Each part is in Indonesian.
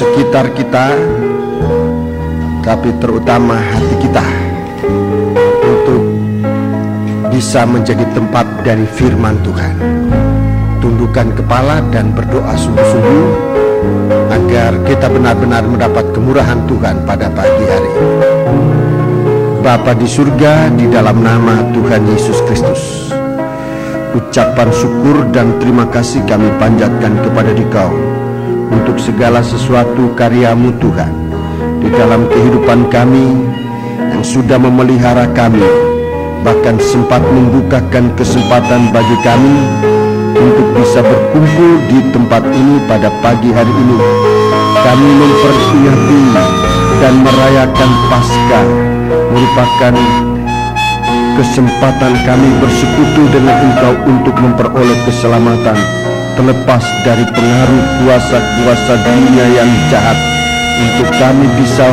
sekitar kita, tapi terutama hati kita, untuk bisa menjadi tempat dari firman Tuhan. Tundukkan kepala dan berdoa sungguh-sungguh agar kita benar-benar mendapat kemurahan Tuhan pada pagi hari ini. Bapa di surga, di dalam nama Tuhan Yesus Kristus, ucapan syukur dan terima kasih kami panjatkan kepada Dikau untuk segala sesuatu karya-Mu Tuhan di dalam kehidupan kami yang sudah memelihara kami, bahkan sempat membukakan kesempatan bagi kami untuk bisa berkumpul di tempat ini pada pagi hari ini. Kami memperingati dan merayakan Paskah, merupakan kesempatan kami bersekutu dengan Engkau untuk memperoleh keselamatan, terlepas dari pengaruh kuasa-kuasa dunia yang jahat, untuk kami bisa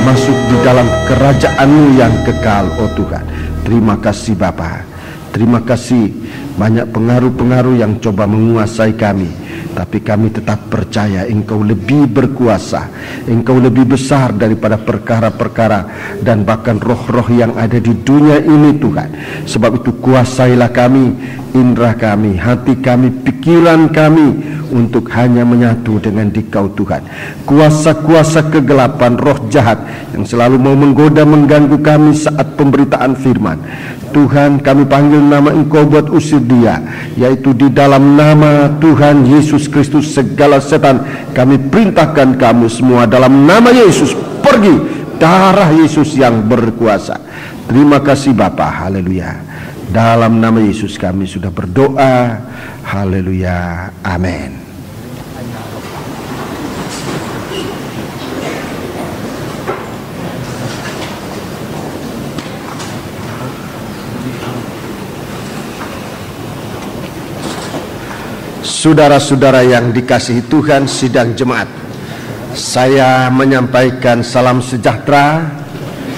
masuk di dalam kerajaan-Mu yang kekal, oh Tuhan. Terima kasih Bapa. Terima kasih, banyak pengaruh-pengaruh yang coba menguasai kami, tapi kami tetap percaya Engkau lebih berkuasa, Engkau lebih besar daripada perkara-perkara dan bahkan roh-roh yang ada di dunia ini Tuhan. Sebab itu kuasailah kami, indera kami, hati kami, pikiran kami, untuk hanya menyatu dengan Dikau Tuhan. Kuasa-kuasa kegelapan, roh jahat yang selalu mau menggoda, mengganggu kami saat pemberitaan firman, Tuhan, kami panggil nama Engkau buat usir dia, yaitu di dalam nama Tuhan Yesus Kristus. Segala setan kami perintahkan kamu semua dalam nama Yesus, pergi, darah Yesus yang berkuasa. Terima kasih Bapa, haleluya. Dalam nama Yesus kami sudah berdoa, haleluya, amin. Saudara-saudara yang dikasihi Tuhan, sidang jemaat, saya menyampaikan salam sejahtera,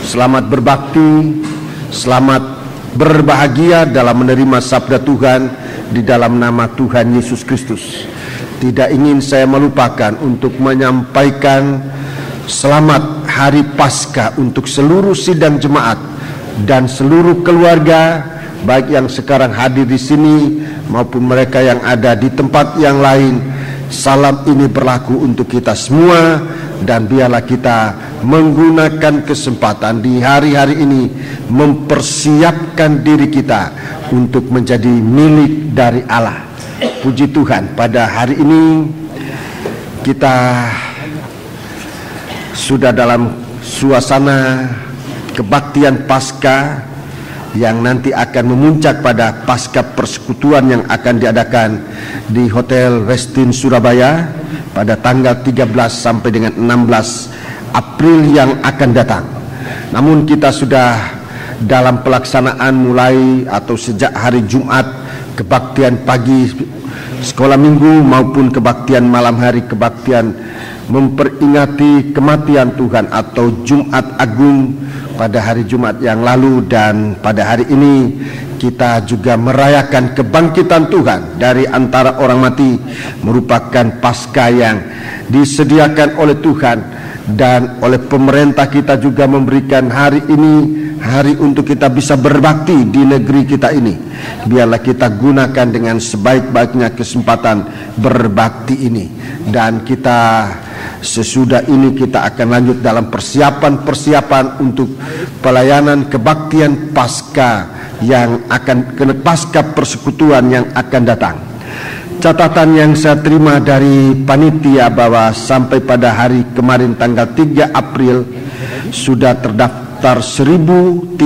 selamat berbakti, selamat berbahagia dalam menerima sabda Tuhan di dalam nama Tuhan Yesus Kristus. Tidak ingin saya melupakan untuk menyampaikan selamat hari Paskah untuk seluruh sidang jemaat dan seluruh keluarga, baik yang sekarang hadir di sini maupun mereka yang ada di tempat yang lain. Salam ini berlaku untuk kita semua, dan biarlah kita menggunakan kesempatan di hari-hari ini mempersiapkan diri kita untuk menjadi milik dari Allah. Puji Tuhan, pada hari ini kita sudah dalam suasana kebaktian Paskah yang nanti akan memuncak pada pasca persekutuan yang akan diadakan di Hotel Westin Surabaya pada tanggal 13 sampai dengan 16 April yang akan datang. Namun kita sudah dalam pelaksanaan mulai atau sejak hari Jumat, kebaktian pagi sekolah minggu maupun kebaktian malam hari, kebaktian memperingati kematian Tuhan atau Jumat Agung pada hari Jumat yang lalu, dan pada hari ini kita juga merayakan kebangkitan Tuhan dari antara orang mati, merupakan Paskah yang disediakan oleh Tuhan, dan oleh pemerintah kita juga memberikan hari ini hari untuk kita bisa berbakti di negeri kita ini. Biarlah kita gunakan dengan sebaik-baiknya kesempatan berbakti ini, dan kita sesudah ini kita akan lanjut dalam persiapan untuk pelayanan kebaktian Paskah yang akan pasca persekutuan yang akan datang. Catatan yang saya terima dari panitia bahwa sampai pada hari kemarin tanggal 3 April sudah terdaftar 1039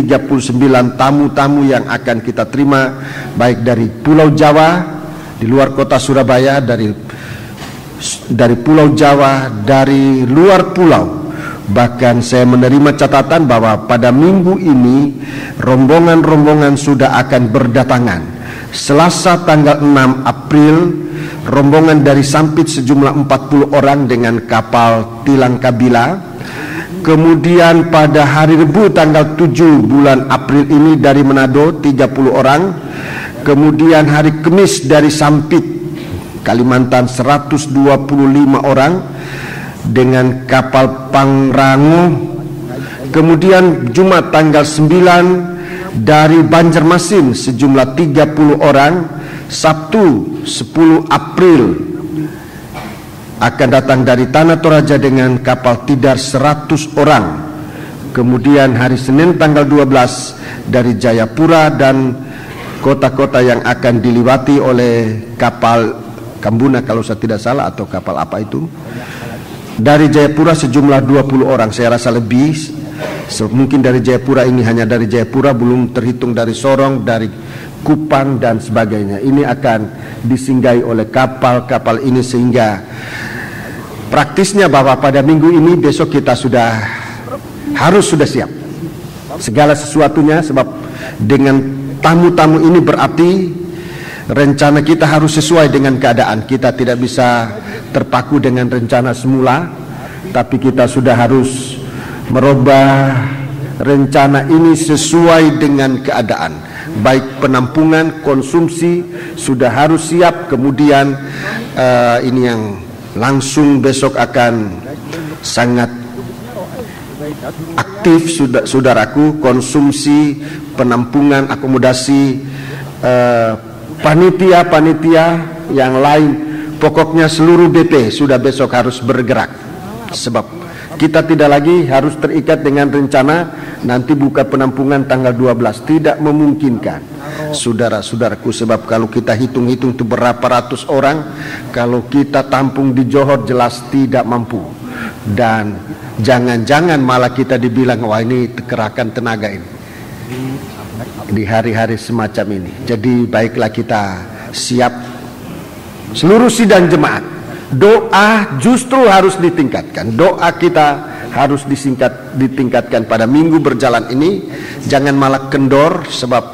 tamu-tamu yang akan kita terima, baik dari Pulau Jawa, di luar kota Surabaya, dari Pulau Jawa, dari luar pulau. Bahkan saya menerima catatan bahwa pada minggu ini rombongan-rombongan sudah akan berdatangan. Selasa tanggal 6 April, rombongan dari Sampit sejumlah 40 orang dengan kapal Tilang Kabila. Kemudian pada hari Rabu tanggal 7 bulan April ini dari Manado 30 orang. Kemudian hari Kamis dari Sampit Kalimantan 125 orang. dengan kapal Pangrango. Kemudian Jumat tanggal 9 dari Banjarmasin sejumlah 30 orang. Sabtu 10 April akan datang dari Tanah Toraja dengan kapal Tidar 100 orang. Kemudian hari Senin tanggal 12 dari Jayapura dan kota-kota yang akan diliwati oleh kapal Kambuna kalau saya tidak salah, atau kapal apa itu. Dari Jayapura sejumlah 20 orang, saya rasa lebih. Mungkin dari Jayapura ini hanya dari Jayapura, belum terhitung dari Sorong, dari Kupang dan sebagainya. Ini akan disinggahi oleh kapal-kapal ini, sehingga praktisnya bahwa pada minggu ini besok kita harus sudah siap segala sesuatunya, sebab dengan tamu-tamu ini berarti rencana kita harus sesuai dengan keadaan. Kita tidak bisa terpaku dengan rencana semula, tapi kita sudah harus merubah rencana ini sesuai dengan keadaan. Baik penampungan, konsumsi sudah harus siap. Kemudian ini yang langsung besok akan sangat aktif, saudaraku, konsumsi, penampungan, akomodasi, panitia yang lain, pokoknya seluruh BP sudah besok harus bergerak, sebab kita tidak lagi harus terikat dengan rencana nanti buka penampungan tanggal 12. Tidak memungkinkan, saudara-saudaraku, sebab kalau kita hitung-hitung itu berapa ratus orang, kalau kita tampung di Johor jelas tidak mampu. Dan jangan-jangan malah kita dibilang, wah ini kekerakan tenaga ini di hari-hari semacam ini. Jadi baiklah kita siap, seluruh sidang jemaat. Doa justru harus ditingkatkan. Doa kita harus ditingkatkan pada minggu berjalan ini. Jangan malah kendor, sebab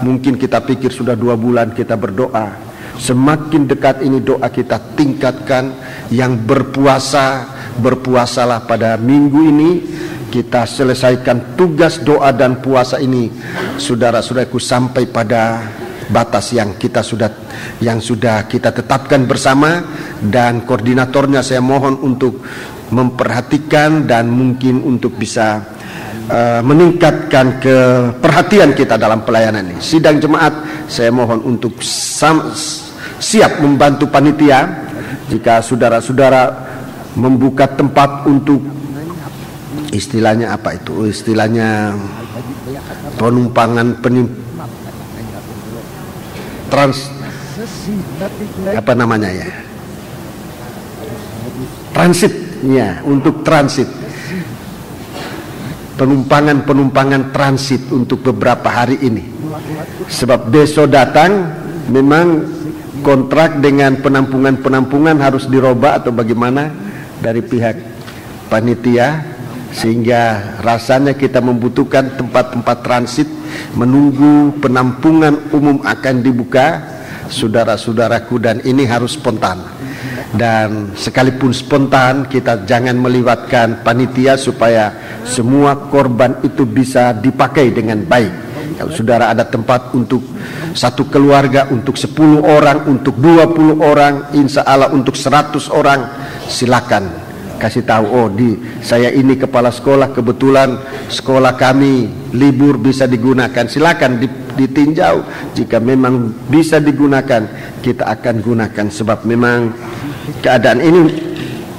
mungkin kita pikir sudah 2 bulan kita berdoa. Semakin dekat ini doa kita tingkatkan. Yang berpuasalah pada minggu ini. Kita selesaikan tugas doa dan puasa ini, saudara-saudaraku, sampai pada batas yang sudah kita tetapkan bersama. Dan koordinatornya saya mohon untuk memperhatikan dan mungkin untuk bisa meningkatkan perhatian kita dalam pelayanan ini. Sidang jemaat saya mohon untuk siap membantu panitia. Jika saudara-saudara membuka tempat untuk istilahnya apa itu, istilahnya penumpangan apa namanya ya, transit ya, untuk transit, penumpangan transit untuk beberapa hari ini, sebab besok datang memang kontrak dengan penampungan harus dirubah atau bagaimana dari pihak panitia, sehingga rasanya kita membutuhkan tempat-tempat transit menunggu penampungan umum akan dibuka, saudara-saudaraku. Dan ini harus spontan, dan sekalipun spontan kita jangan melibatkan panitia supaya semua korban itu bisa dipakai dengan baik. Kalau saudara ada tempat untuk satu keluarga, untuk 10 orang, untuk 20 orang, insya Allah untuk 100 orang, silakan kasih tahu, saya ini kepala sekolah, kebetulan sekolah kami libur bisa digunakan, silakan ditinjau. Jika memang bisa digunakan, kita akan gunakan, sebab memang keadaan ini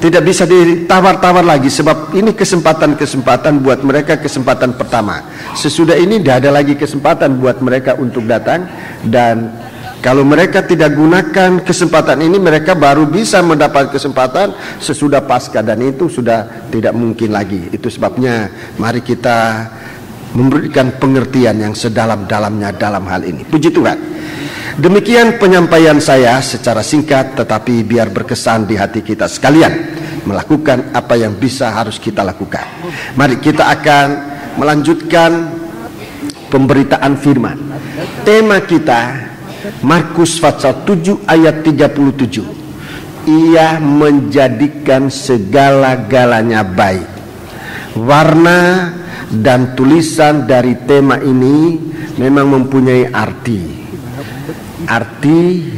tidak bisa ditawar-tawar lagi, sebab ini kesempatan buat mereka, kesempatan pertama. Sesudah ini tidak ada lagi kesempatan buat mereka untuk datang, dan kalau mereka tidak gunakan kesempatan ini, mereka baru bisa mendapat kesempatan sesudah pasca, dan itu sudah tidak mungkin lagi. Itu sebabnya mari kita memberikan pengertian yang sedalam-dalamnya dalam hal ini. Puji Tuhan. Demikian penyampaian saya secara singkat, tetapi biar berkesan di hati kita sekalian, melakukan apa yang bisa harus kita lakukan. Mari kita akan melanjutkan pemberitaan firman. Tema kita Markus pasal 7 ayat 37. Ia menjadikan segala-galanya baik. Warna dan tulisan dari tema ini memang mempunyai arti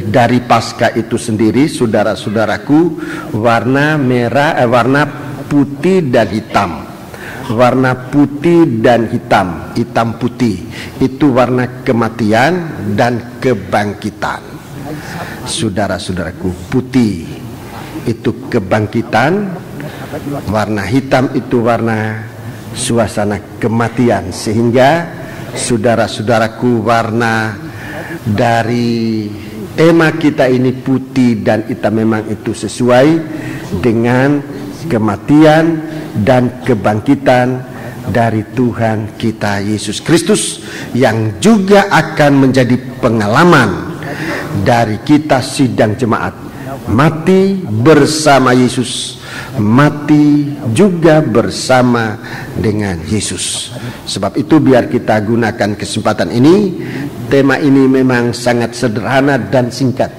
dari Paskah itu sendiri, saudara-saudaraku. Warna merah, warna putih dan hitam. Warna putih dan hitam, hitam putih, itu warna kematian dan kebangkitan. Saudara-saudaraku, putih itu kebangkitan, warna hitam itu warna suasana kematian. Sehingga saudara-saudaraku, warna dari tema kita ini putih dan hitam memang itu sesuai dengan kematian dan kebangkitan dari Tuhan kita Yesus Kristus, yang juga akan menjadi pengalaman dari kita sidang jemaat. Mati bersama Yesus, mati juga bersama dengan Yesus. Sebab itu biar kita gunakan kesempatan ini. Tema ini memang sangat sederhana dan singkat,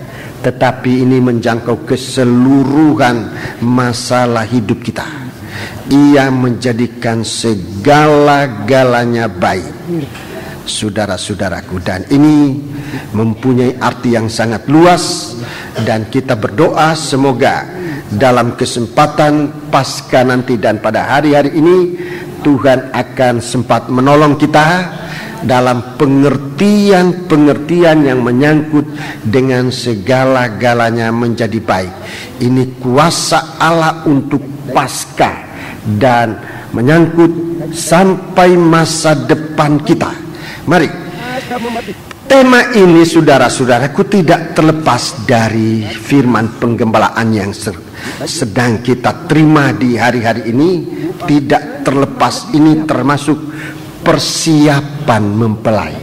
tetapi ini menjangkau keseluruhan masalah hidup kita. Ia menjadikan segala-galanya baik, saudara-saudaraku, dan ini mempunyai arti yang sangat luas. Dan kita berdoa semoga dalam kesempatan Paskah nanti dan pada hari-hari ini Tuhan akan sempat menolong kita dalam pengertian-pengertian yang menyangkut dengan segala-galanya menjadi baik. Ini kuasa Allah untuk Paskah dan menyangkut sampai masa depan kita. Mari, tema ini saudara-saudaraku tidak terlepas dari firman penggembalaan yang sedang kita terima di hari-hari ini. Tidak terlepas, ini termasuk persiapan mempelai.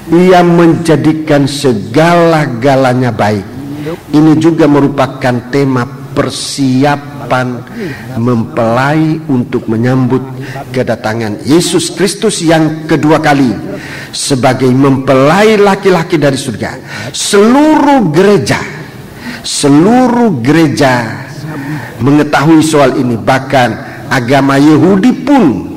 Ia menjadikan segala-galanya baik. Ini juga merupakan tema persiapan mempelai untuk menyambut kedatangan Yesus Kristus yang kedua kali sebagai mempelai laki-laki dari surga. Seluruh gereja mengetahui soal ini, bahkan agama Yahudi pun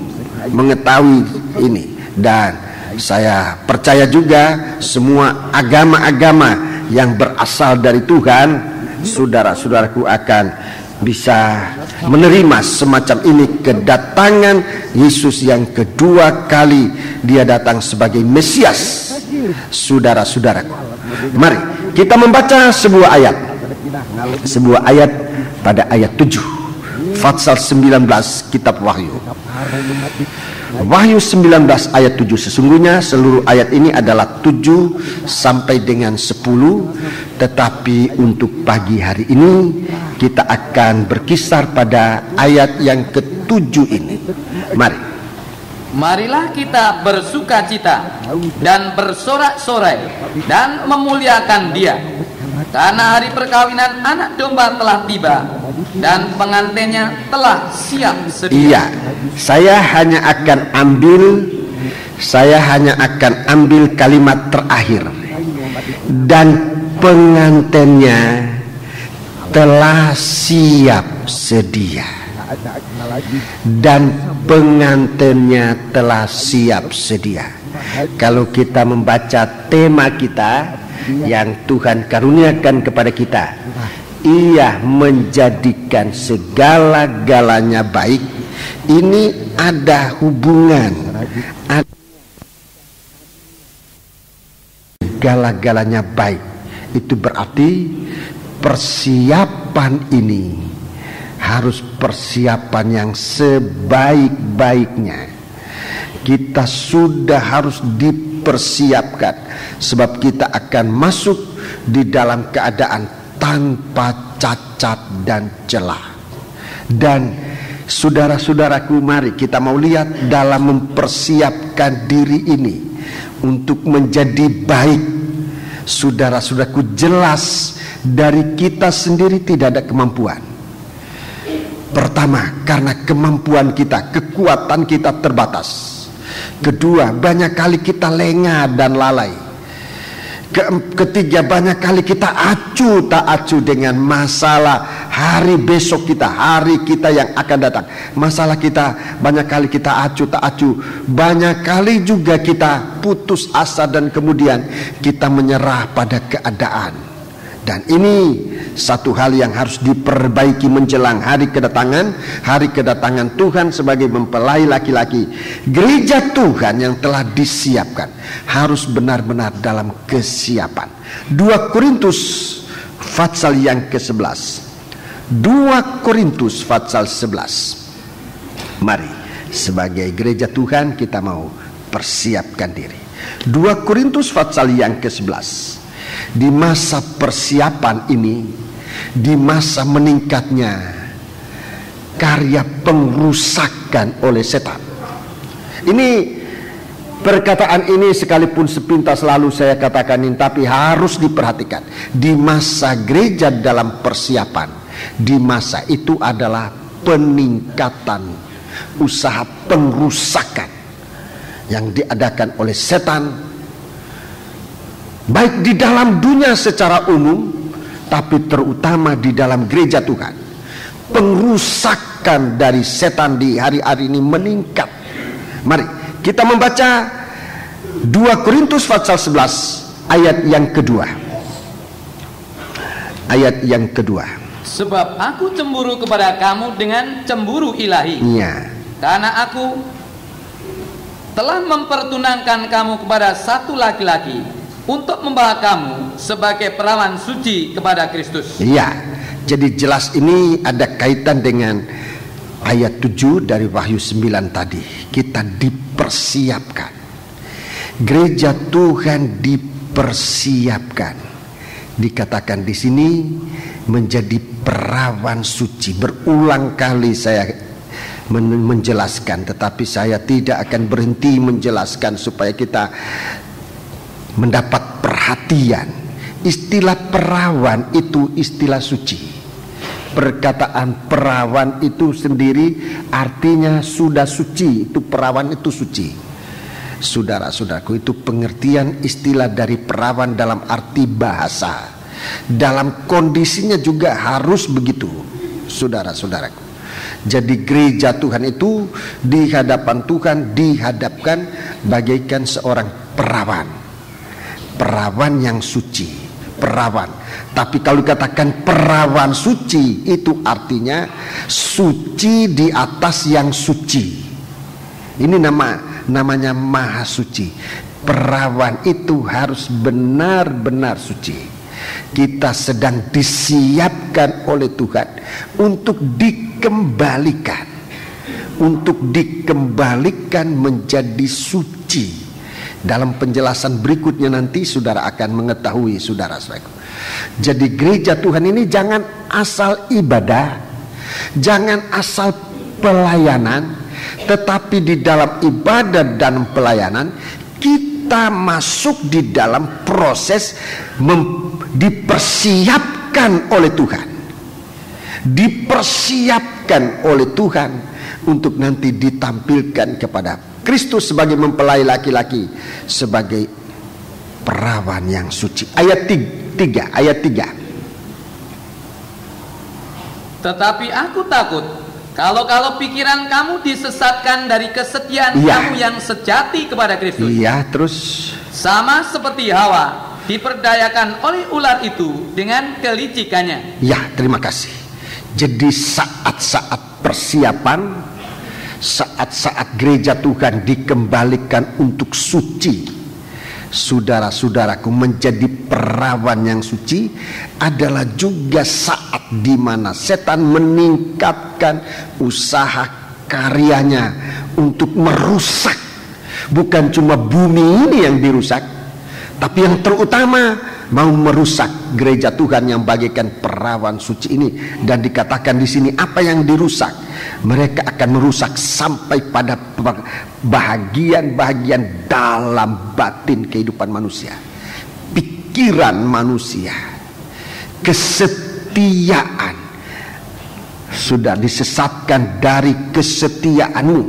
mengetahui ini, dan saya percaya juga semua agama-agama yang berasal dari Tuhan, saudara-saudaraku, akan bisa menerima semacam ini, kedatangan Yesus yang kedua kali dia datang sebagai Mesias. Saudara-saudaraku, mari kita membaca sebuah ayat pada ayat 7 Fatsal 19 kitab Wahyu. Wahyu 19 ayat 7. Sesungguhnya seluruh ayat ini adalah 7 sampai dengan 10, tetapi untuk pagi hari ini kita akan berkisar pada ayat yang ke-7 ini. Marilah kita bersukacita dan bersorak-sorai dan memuliakan Dia, karena hari perkawinan anak domba telah tiba dan pengantinnya telah siap sedia. Iya, saya hanya akan ambil kalimat terakhir. Dan pengantinnya telah siap sedia. Dan pengantinnya telah siap sedia. Kalau kita membaca tema kita yang Tuhan karuniakan kepada kita, Ia menjadikan segala-galanya baik. Ini ada hubungan, segala-galanya baik. Itu berarti persiapan ini harus persiapan yang sebaik-baiknya. Kita sudah harus dipersiapkan, sebab kita akan masuk di dalam keadaan tanpa cacat dan celah. Dan saudara-saudaraku, mari kita mau lihat dalam mempersiapkan diri ini untuk menjadi baik. Saudara-saudaraku, jelas dari kita sendiri tidak ada kemampuan. Pertama, karena kemampuan kita, kekuatan kita terbatas. Kedua, banyak kali kita lengah dan lalai. Ketiga, banyak kali kita acuh tak acuh dengan masalah hari besok kita, hari kita yang akan datang. Masalah kita, banyak kali kita acuh tak acuh. Banyak kali juga kita putus asa dan kemudian kita menyerah pada keadaan. Dan ini satu hal yang harus diperbaiki menjelang hari kedatangan Tuhan sebagai mempelai laki-laki. Gereja Tuhan yang telah disiapkan harus benar-benar dalam kesiapan. 2 Korintus pasal yang ke-11. 2 Korintus pasal 11. Mari sebagai gereja Tuhan kita mau persiapkan diri. 2 Korintus pasal yang ke-11. Di masa persiapan ini, di masa meningkatnya karya pengrusakan oleh setan. Ini perkataan ini sekalipun sepintas lalu saya katakan ini, tapi harus diperhatikan. Di masa gereja dalam persiapan, di masa itu adalah peningkatan usaha pengrusakan yang diadakan oleh setan, baik di dalam dunia secara umum, tapi terutama di dalam gereja Tuhan. Pengrusakan dari setan di hari-hari ini meningkat. Mari kita membaca 2 Korintus pasal 11 ayat yang kedua. Ayat yang kedua. Sebab aku cemburu kepada kamu dengan cemburu ilahi. Ya. Karena aku telah mempertunangkan kamu kepada satu laki-laki untuk membawa kamu sebagai perawan suci kepada Kristus. Iya, jadi jelas ini ada kaitan dengan ayat 7 dari Wahyu 9 tadi. Kita dipersiapkan. Gereja Tuhan dipersiapkan. Dikatakan di sini menjadi perawan suci. Berulang kali saya menjelaskan, tetapi saya tidak akan berhenti menjelaskan supaya kita mendapat perhatian. Istilah perawan itu istilah suci. Perkataan perawan itu sendiri artinya sudah suci. Itu perawan itu suci. Saudara-saudaraku, itu pengertian istilah dari perawan dalam arti bahasa. Dalam kondisinya juga harus begitu, saudara-saudaraku. Jadi gereja Tuhan itu di hadapan Tuhan dihadapkan bagaikan seorang perawan. Perawan yang suci, perawan. Tapi kalau dikatakan perawan suci, itu artinya suci di atas yang suci. Ini namanya maha suci. Perawan itu harus benar-benar suci. Kita sedang disiapkan oleh Tuhan untuk dikembalikan menjadi suci. Dalam penjelasan berikutnya nanti saudara akan mengetahui, saudara-saudaraku. Jadi gereja Tuhan ini jangan asal ibadah, jangan asal pelayanan, tetapi di dalam ibadah dan pelayanan kita masuk di dalam proses dipersiapkan oleh Tuhan. Dipersiapkan oleh Tuhan untuk nanti ditampilkan kepada Kristus sebagai mempelai laki-laki, sebagai perawan yang suci. Ayat 3. Tetapi aku takut kalau pikiran kamu disesatkan dari kesetiaan kamu yang sejati kepada Kristus. Iya, terus sama seperti Hawa diperdayakan oleh ular itu dengan kelicikannya. Ya, terima kasih. Jadi saat-saat persiapan, saat-saat gereja Tuhan dikembalikan untuk suci, saudara-saudaraku, menjadi perawan yang suci adalah juga saat di mana setan meningkatkan usaha karyanya untuk merusak. Bukan cuma bumi ini yang dirusak, tapi yang terutama mau merusak gereja Tuhan yang bagaikan perawan suci ini. Dan dikatakan di sini apa yang dirusak? Mereka akan merusak sampai pada bahagian-bahagian dalam batin kehidupan manusia, pikiran manusia, kesetiaan. Sudah disesatkan dari kesetiaanmu.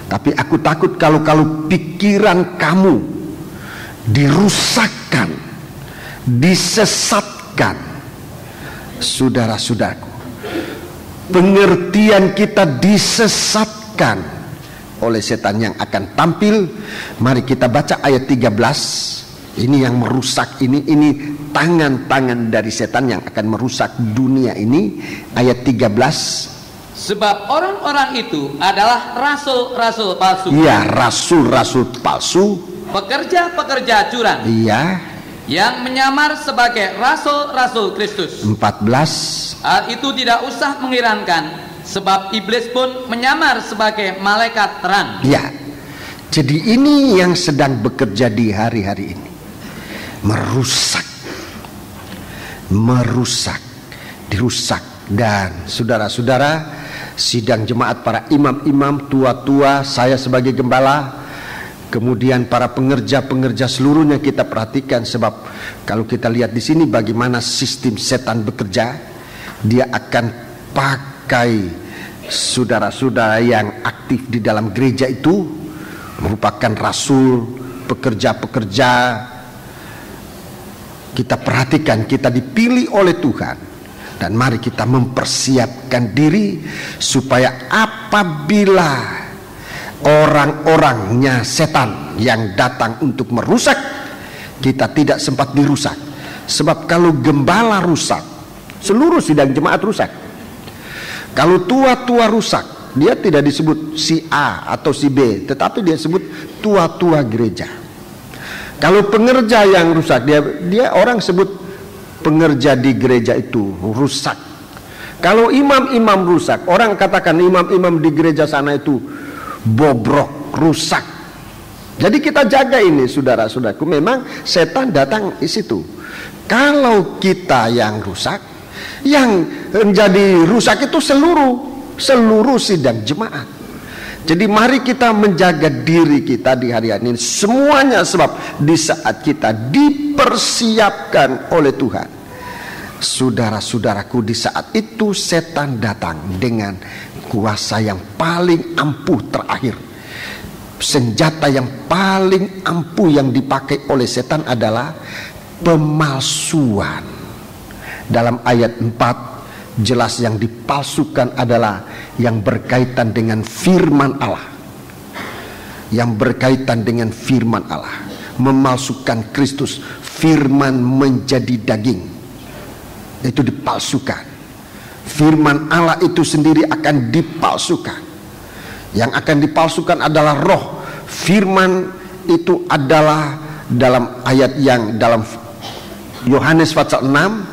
Tapi aku takut kalau pikiran kamu dirusakkan, disesatkan, saudara-saudaraku, pengertian kita disesatkan oleh setan yang akan tampil. Mari kita baca ayat 13 Ini yang merusak, ini tangan-tangan dari setan yang akan merusak dunia ini. Ayat 13. Sebab orang-orang itu adalah rasul-rasul palsu. Iya, rasul-rasul palsu. Pekerja-pekerja curang. Iya. Yang menyamar sebagai rasul-rasul Kristus. 14. Hal itu tidak usah mengherankan, sebab iblis pun menyamar sebagai malaikat terang. Ya, jadi ini yang sedang bekerja di hari-hari ini. Merusak, dirusak. Dan saudara-saudara, sidang jemaat para imam-imam, tua-tua, saya sebagai gembala, kemudian para pengerja-pengerja seluruhnya kita perhatikan. Sebab kalau kita lihat di sini bagaimana sistem setan bekerja, dia akan pakai saudara-saudara yang aktif di dalam gereja itu, merupakan rasul, pekerja-pekerja. Kita perhatikan, kita dipilih oleh Tuhan, dan mari kita mempersiapkan diri supaya apabila orang-orangnya setan yang datang untuk merusak, kita tidak sempat dirusak. Sebab kalau gembala rusak, seluruh sidang jemaat rusak. Kalau tua-tua rusak, dia tidak disebut si A atau si B, tetapi dia sebut tua-tua gereja. Kalau pengerja yang rusak, dia orang sebut pengerja di gereja itu rusak. Kalau imam-imam rusak, orang katakan imam-imam di gereja sana itu bobrok, rusak. Jadi kita jaga ini, saudara-saudaraku. Memang setan datang di situ. Kalau kita yang rusak, yang menjadi rusak itu seluruh sidang jemaat. Jadi mari kita menjaga diri kita di hari ini semuanya, sebab di saat kita dipersiapkan oleh Tuhan, saudara-saudaraku, di saat itu setan datang dengan kuasa yang paling ampuh terakhir. Senjata yang paling ampuh yang dipakai oleh setan adalah pemalsuan. Dalam ayat 4 jelas yang dipalsukan adalah yang berkaitan dengan firman Allah. Yang berkaitan dengan firman Allah, memalsukan Kristus, firman menjadi daging, itu dipalsukan. Firman Allah itu sendiri akan dipalsukan. Yang akan dipalsukan adalah roh. Firman itu adalah dalam ayat yang dalam Yohanes pasal 6,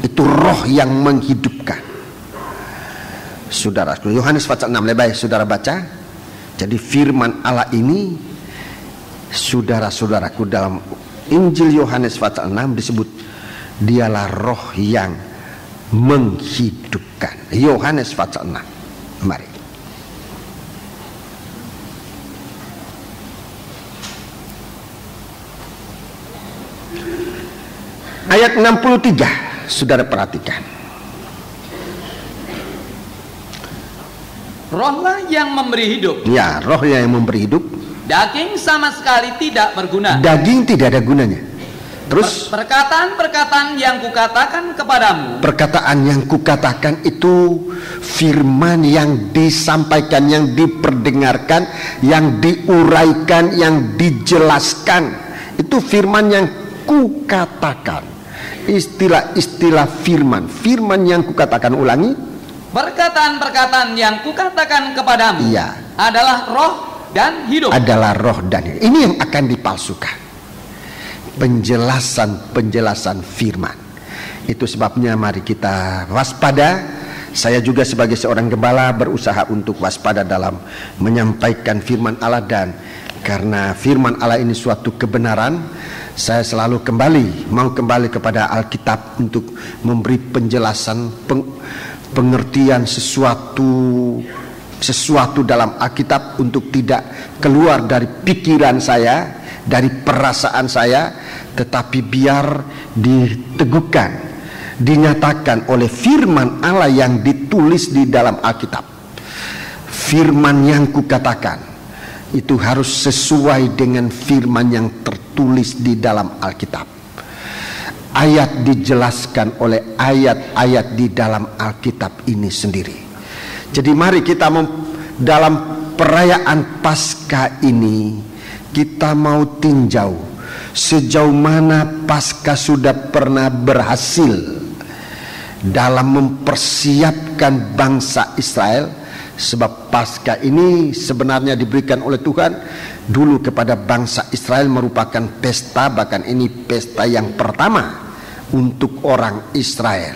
itu roh yang menghidupkan. Saudara, Yohanes pasal 6, lebih saudara baca. Jadi firman Allah ini, saudara-saudaraku, dalam Injil Yohanes pasal 6 disebut dialah roh yang menghidupkan. Yohanes pasal 6. Mari. Ayat 63. Saudara perhatikan. Rohlah yang memberi hidup. Ya, roh yang memberi hidup. Daging sama sekali tidak berguna. Daging tidak ada gunanya. Terus perkataan-perkataan yang kukatakan kepadamu. Perkataan yang kukatakan itu firman yang disampaikan, yang diperdengarkan, yang diuraikan, yang dijelaskan. Itu firman yang kukatakan. Istilah-istilah firman yang kukatakan, ulangi. Perkataan-perkataan yang kukatakan kepadamu, iya, adalah roh dan hidup. Adalah roh dan hidup. Ini yang akan dipalsukan. Penjelasan firman. Itu sebabnya mari kita waspada. Saya juga sebagai seorang gembala berusaha untuk waspada dalam menyampaikan firman Allah, dan karena firman Allah ini suatu kebenaran, saya selalu mau kembali kepada Alkitab untuk memberi penjelasan, pengertian sesuatu dalam Alkitab, untuk tidak keluar dari pikiran saya, dari perasaan saya, tetapi biar diteguhkan, dinyatakan oleh firman Allah yang ditulis di dalam Alkitab. Firman yang kukatakan itu harus sesuai dengan firman yang tertulis di dalam Alkitab. Ayat dijelaskan oleh ayat-ayat di dalam Alkitab ini sendiri. Jadi mari kita dalam perayaan Paskah ini, kita mau tinjau sejauh mana Paskah sudah pernah berhasil dalam mempersiapkan bangsa Israel. Sebab Paskah ini sebenarnya diberikan oleh Tuhan dulu kepada bangsa Israel, merupakan pesta, bahkan ini pesta yang pertama untuk orang Israel.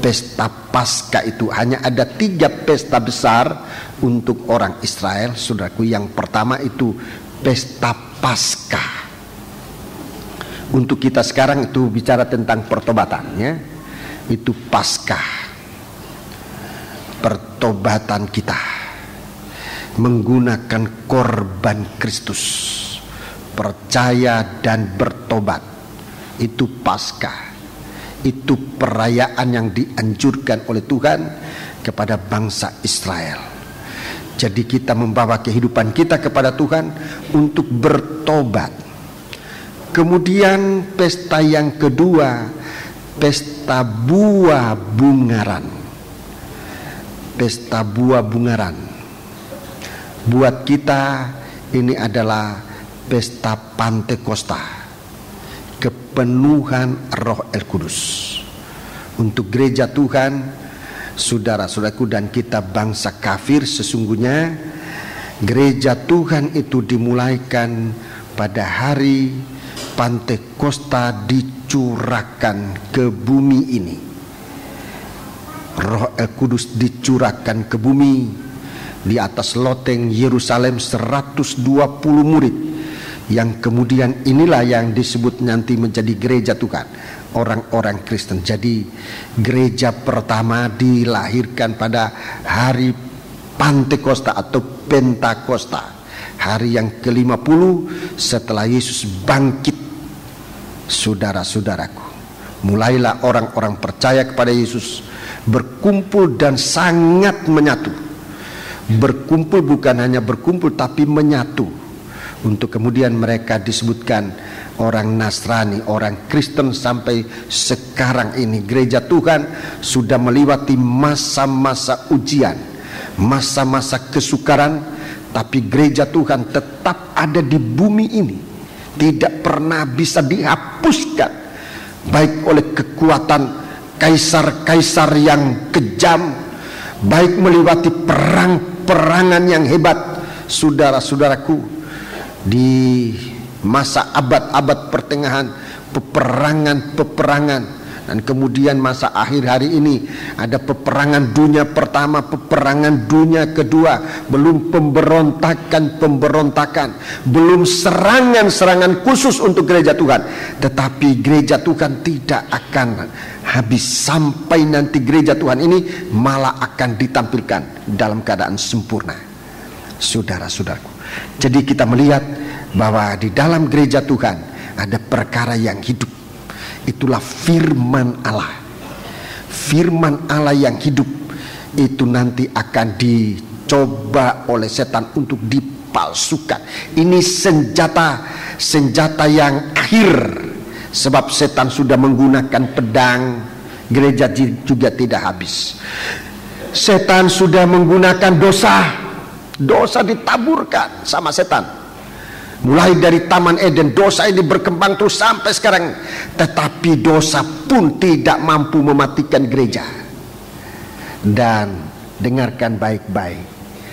Pesta Paskah itu hanya ada 3 pesta besar untuk orang Israel, saudaraku. Yang pertama itu pesta Paskah. Untuk kita sekarang itu bicara tentang pertobatannya, itu Paskah, pertobatan kita menggunakan korban Kristus, percaya dan bertobat. Itu Paskah, itu perayaan yang dianjurkan oleh Tuhan kepada bangsa Israel. Jadi kita membawa kehidupan kita kepada Tuhan untuk bertobat. Kemudian pesta yang kedua, pesta buah bungaran. Pesta buah bungaran buat kita ini adalah pesta Pantekosta, kepenuhan Roh El Kudus. Untuk gereja Tuhan, saudara-saudaraku, dan kita bangsa kafir, sesungguhnya gereja Tuhan itu dimulaikan pada hari Pantekosta, dicurahkan ke bumi ini. Roh El Kudus dicurahkan ke bumi di atas loteng Yerusalem 120 murid, yang kemudian inilah yang disebut nanti menjadi gereja Tuhan, orang-orang Kristen. Jadi gereja pertama dilahirkan pada hari Pantekosta atau Pentakosta, hari yang ke-50 setelah Yesus bangkit. Saudara-saudaraku, mulailah orang-orang percaya kepada Yesus berkumpul dan sangat menyatu. Berkumpul bukan hanya berkumpul tapi menyatu. Untuk kemudian mereka disebutkan orang Nasrani, orang Kristen. Sampai sekarang ini gereja Tuhan sudah melewati masa-masa ujian, masa-masa kesukaran, tapi gereja Tuhan tetap ada di bumi ini, tidak pernah bisa dihapuskan, baik oleh kekuatan kaisar-kaisar yang kejam, baik melewati perang-perangan yang hebat. Saudara-saudaraku, di masa abad-abad pertengahan, peperangan-peperangan, dan kemudian masa akhir hari ini ada peperangan dunia pertama, peperangan dunia kedua, belum pemberontakan, belum serangan-serangan khusus untuk gereja Tuhan. Tetapi gereja Tuhan tidak akan habis sampai nanti gereja Tuhan ini malah akan ditampilkan dalam keadaan sempurna. Saudara-saudaraku, jadi kita melihat bahwa di dalam gereja Tuhan ada perkara yang hidup. Itulah firman Allah. Firman Allah yang hidup itu nanti akan dicoba oleh setan untuk dipalsukan. Ini senjata yang akhir. Sebab setan sudah menggunakan pedang, gereja juga tidak habis. Setan sudah menggunakan dosa ditaburkan sama setan. Mulai dari Taman Eden, dosa ini berkembang terus sampai sekarang. Tetapi dosa pun tidak mampu mematikan gereja. Dan dengarkan baik-baik,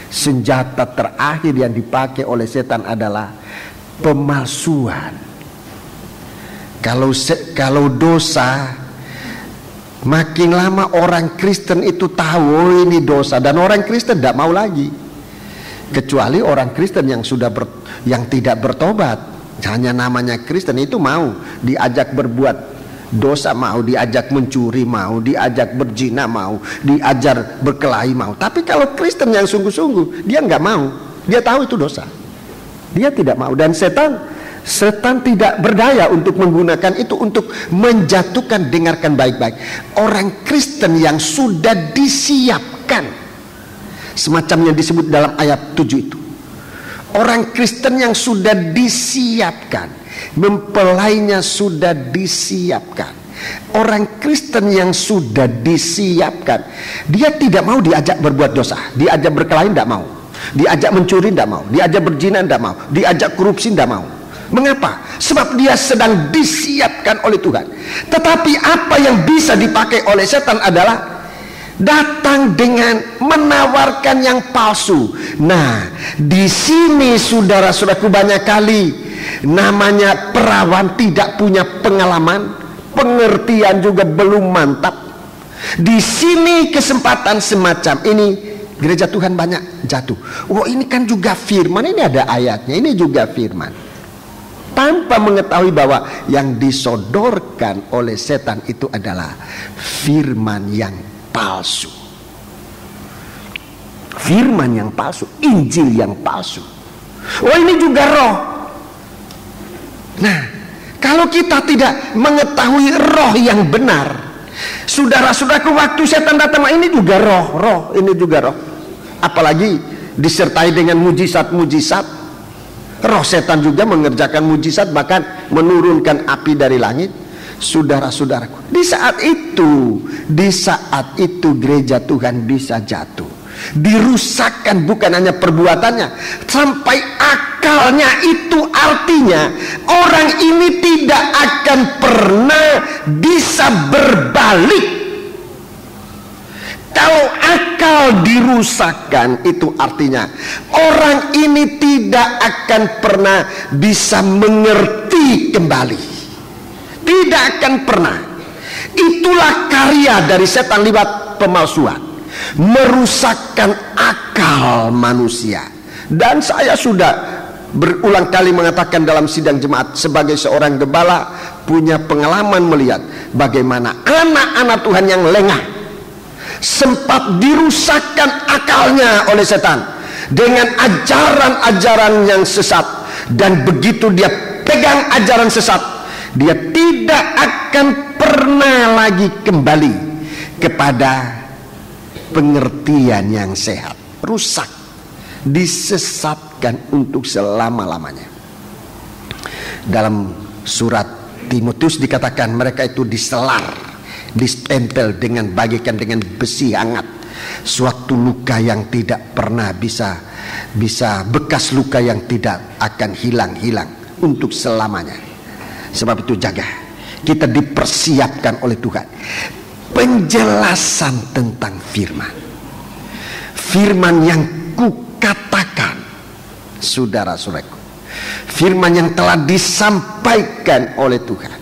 senjata terakhir yang dipakai oleh setan adalah pemalsuan. Kalau dosa, makin lama orang Kristen itu tahu, oh ini dosa, dan orang Kristen tidak mau lagi. Kecuali orang Kristen yang yang tidak bertobat, hanya namanya Kristen, itu mau diajak berbuat dosa, mau diajak mencuri, mau diajak berzina, mau diajar berkelahi, mau. Tapi kalau Kristen yang sungguh-sungguh, dia nggak mau, dia tahu itu dosa, dia tidak mau. Dan setan tidak berdaya untuk menggunakan itu untuk menjatuhkan. Dengarkan baik-baik, orang Kristen yang sudah disiapkan, semacam yang disebut dalam ayat 7 itu. Orang Kristen yang sudah disiapkan, mempelainya sudah disiapkan. Orang Kristen yang sudah disiapkan, dia tidak mau diajak berbuat dosa, diajak berkelahi tidak mau, diajak mencuri tidak mau, diajak berzina tidak mau, diajak korupsi tidak mau. Mengapa? Sebab dia sedang disiapkan oleh Tuhan. Tetapi apa yang bisa dipakai oleh setan adalah datang dengan menawarkan yang palsu. Nah, di sini saudara-saudaraku banyak kali namanya perawan tidak punya pengalaman, pengertian juga belum mantap. Di sini kesempatan semacam ini gereja Tuhan banyak jatuh. Oh, ini kan juga firman, ini ada ayatnya, ini juga firman. Tanpa mengetahui bahwa yang disodorkan oleh setan itu adalah firman yang palsu. Firman yang palsu, Injil yang palsu. Oh, ini juga roh. Nah, kalau kita tidak mengetahui roh yang benar, saudara-saudaraku, waktu setan datang, ini juga roh, ini juga roh. Apalagi disertai dengan mujizat-mujizat. Roh setan juga mengerjakan mujizat, bahkan menurunkan api dari langit. Saudara-saudaraku, di saat itu gereja Tuhan bisa jatuh, dirusakkan bukan hanya perbuatannya, sampai akalnya. Itu artinya orang ini tidak akan pernah bisa berbalik. Kalau akal dirusakkan, itu artinya orang ini tidak akan pernah bisa mengerti kembali. Tidak akan pernah. Itulah karya dari setan lewat pemalsuan, merusakkan akal manusia. Dan saya sudah berulang kali mengatakan dalam sidang jemaat, sebagai seorang gembala punya pengalaman melihat bagaimana anak-anak Tuhan yang lengah sempat dirusakkan akalnya oleh setan dengan ajaran-ajaran yang sesat. Dan begitu dia pegang ajaran sesat, dia tidak akan pernah lagi kembali kepada pengertian yang sehat. Rusak, disesatkan untuk selama-lamanya. Dalam surat Timotius dikatakan mereka itu diselar, ditempel dengan bagaikan dengan besi hangat, suatu luka yang tidak pernah bisa bekas luka yang tidak akan hilang untuk selamanya. Sebab itu jaga, kita dipersiapkan oleh Tuhan. Penjelasan tentang firman yang kukatakan, saudara-saudaraku, firman yang telah disampaikan oleh Tuhan,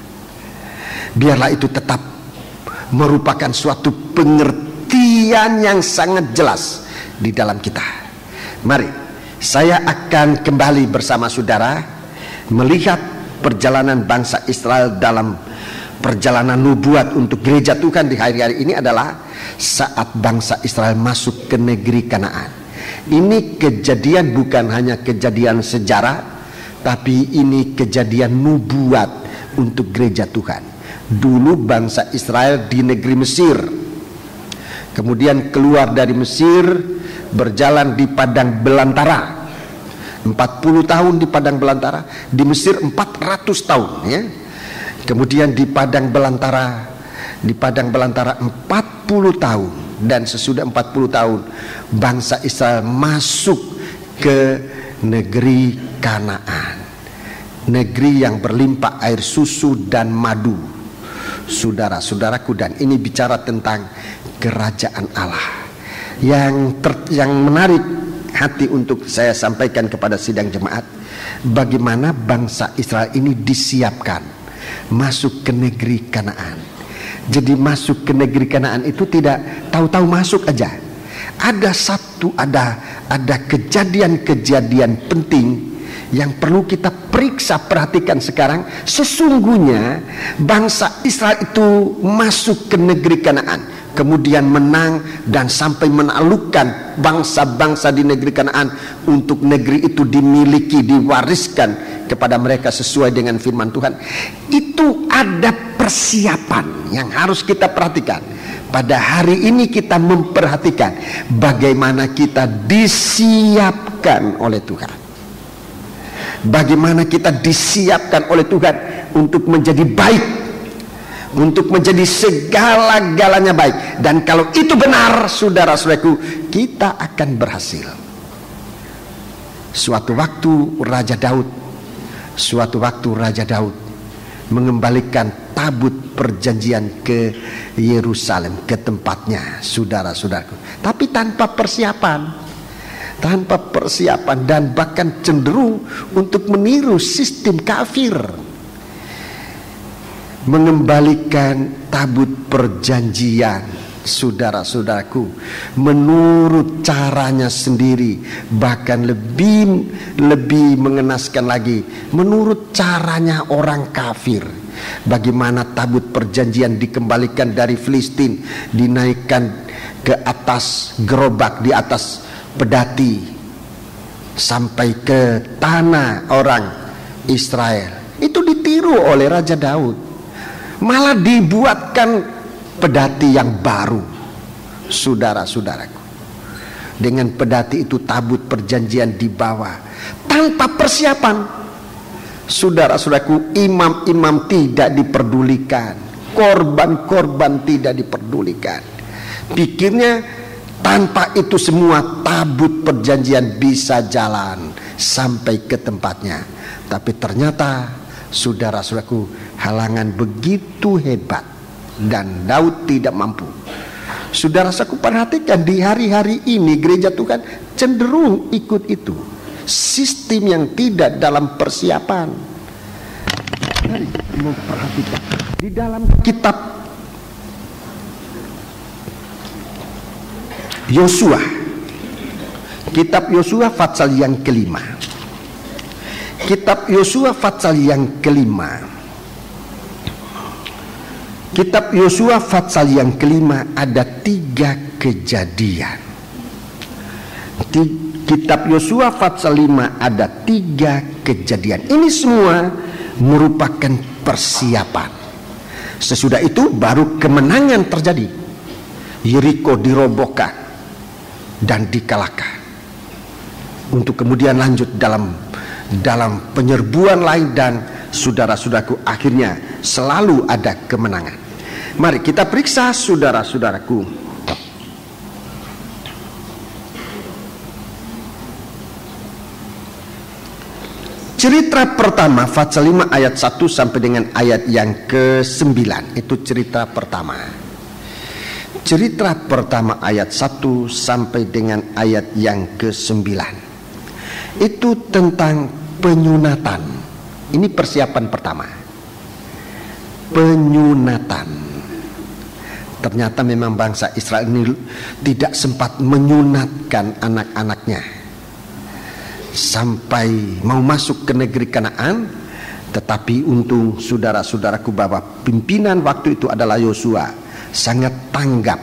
biarlah itu tetap merupakan suatu pengertian yang sangat jelas di dalam kita. Mari, saya akan kembali bersama saudara melihat perjalanan bangsa Israel dalam perjalanan nubuat untuk gereja Tuhan di hari-hari ini adalah saat bangsa Israel masuk ke negeri Kanaan. Ini kejadian bukan hanya kejadian sejarah, tapi ini kejadian nubuat untuk gereja Tuhan. Dulu bangsa Israel di negeri Mesir, kemudian keluar dari Mesir, berjalan di padang belantara 40 tahun di padang belantara. Di Mesir 400 tahun ya. Kemudian di padang belantara 40 tahun. Dan sesudah 40 tahun bangsa Israel masuk ke negeri Kanaan, negeri yang berlimpah air susu dan madu. Saudara-saudaraku, dan ini bicara tentang kerajaan Allah. Yang menarik hati untuk saya sampaikan kepada sidang jemaat, bagaimana bangsa Israel ini disiapkan masuk ke negeri Kanaan. Jadi masuk ke negeri Kanaan itu tidak tahu-tahu masuk aja. Ada kejadian-kejadian penting yang perlu kita periksa, perhatikan sekarang. Sesungguhnya bangsa Israel itu masuk ke negeri Kanaan, kemudian menang dan sampai menaklukkan bangsa-bangsa di negeri Kanaan, untuk negeri itu dimiliki, diwariskan kepada mereka sesuai dengan firman Tuhan. Itu ada persiapan yang harus kita perhatikan. Pada hari ini kita memperhatikan bagaimana kita disiapkan oleh Tuhan. Bagaimana kita disiapkan oleh Tuhan untuk menjadi baik, untuk menjadi segala-galanya baik. Dan kalau itu benar, saudara-saudaraku, kita akan berhasil. Suatu waktu Raja Daud suatu waktu Raja Daud mengembalikan tabut perjanjian ke Yerusalem, ke tempatnya, saudara-saudaraku. Tapi tanpa persiapan dan bahkan cenderung untuk meniru sistem kafir. Mengembalikan tabut perjanjian, saudara-saudaraku, menurut caranya sendiri, bahkan lebih mengenaskan lagi, menurut caranya orang kafir. Bagaimana tabut perjanjian dikembalikan dari Filistin, dinaikkan ke atas gerobak, di atas pedati, sampai ke tanah orang Israel. Itu ditiru oleh Raja Daud. Malah dibuatkan pedati yang baru, saudara-saudaraku. Dengan pedati itu tabut perjanjian dibawa tanpa persiapan. Saudara-saudaraku, imam-imam tidak diperdulikan, korban-korban tidak diperdulikan. Pikirnya tanpa itu semua tabut perjanjian bisa jalan sampai ke tempatnya. Tapi ternyata, saudara-saudaraku, halangan begitu hebat dan Daud tidak mampu. Saudara-saudaraku, perhatikan di hari-hari ini gereja Tuhan cenderung ikut itu, sistem yang tidak dalam persiapan. Mari memperhatikan di dalam kitab Yosua, kitab Yosua pasal yang kelima. Kitab Yosua pasal yang kelima. Kitab Yosua pasal yang kelima ada 3 kejadian. Kitab Yosua pasal 5 ada 3 kejadian. Ini semua merupakan persiapan. Sesudah itu baru kemenangan terjadi. Yeriko dirobohkan dan dikalahkan. Untuk kemudian lanjut dalam penyerbuan lain, dan saudara-saudaraku, akhirnya selalu ada kemenangan. Mari kita periksa, saudara-saudaraku. Cerita pertama pasal 5 ayat 1 sampai dengan ayat yang ke-9. Itu cerita pertama. Cerita pertama ayat 1 sampai dengan ayat yang ke-9. Itu tentang penyunatan. Ini persiapan pertama. Penyunatan. Ternyata memang bangsa Israel ini tidak sempat menyunatkan anak-anaknya sampai mau masuk ke negeri Kanaan. Tetapi untung, saudara-saudaraku, bahwa pimpinan waktu itu adalah Yosua sangat tanggap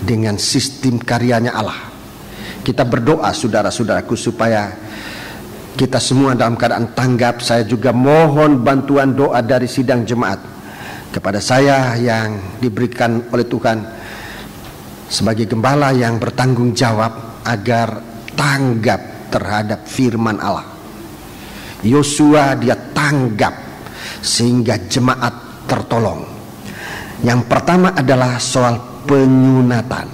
dengan sistem karyanya Allah. Kita berdoa, saudara-saudaraku, supaya kita semua dalam keadaan tanggap. Saya juga mohon bantuan doa dari sidang jemaat kepada saya yang diberikan oleh Tuhan sebagai gembala yang bertanggung jawab, agar tanggap terhadap firman Allah. Yosua dia tanggap sehingga jemaat tertolong. Yang pertama adalah soal penyunatan.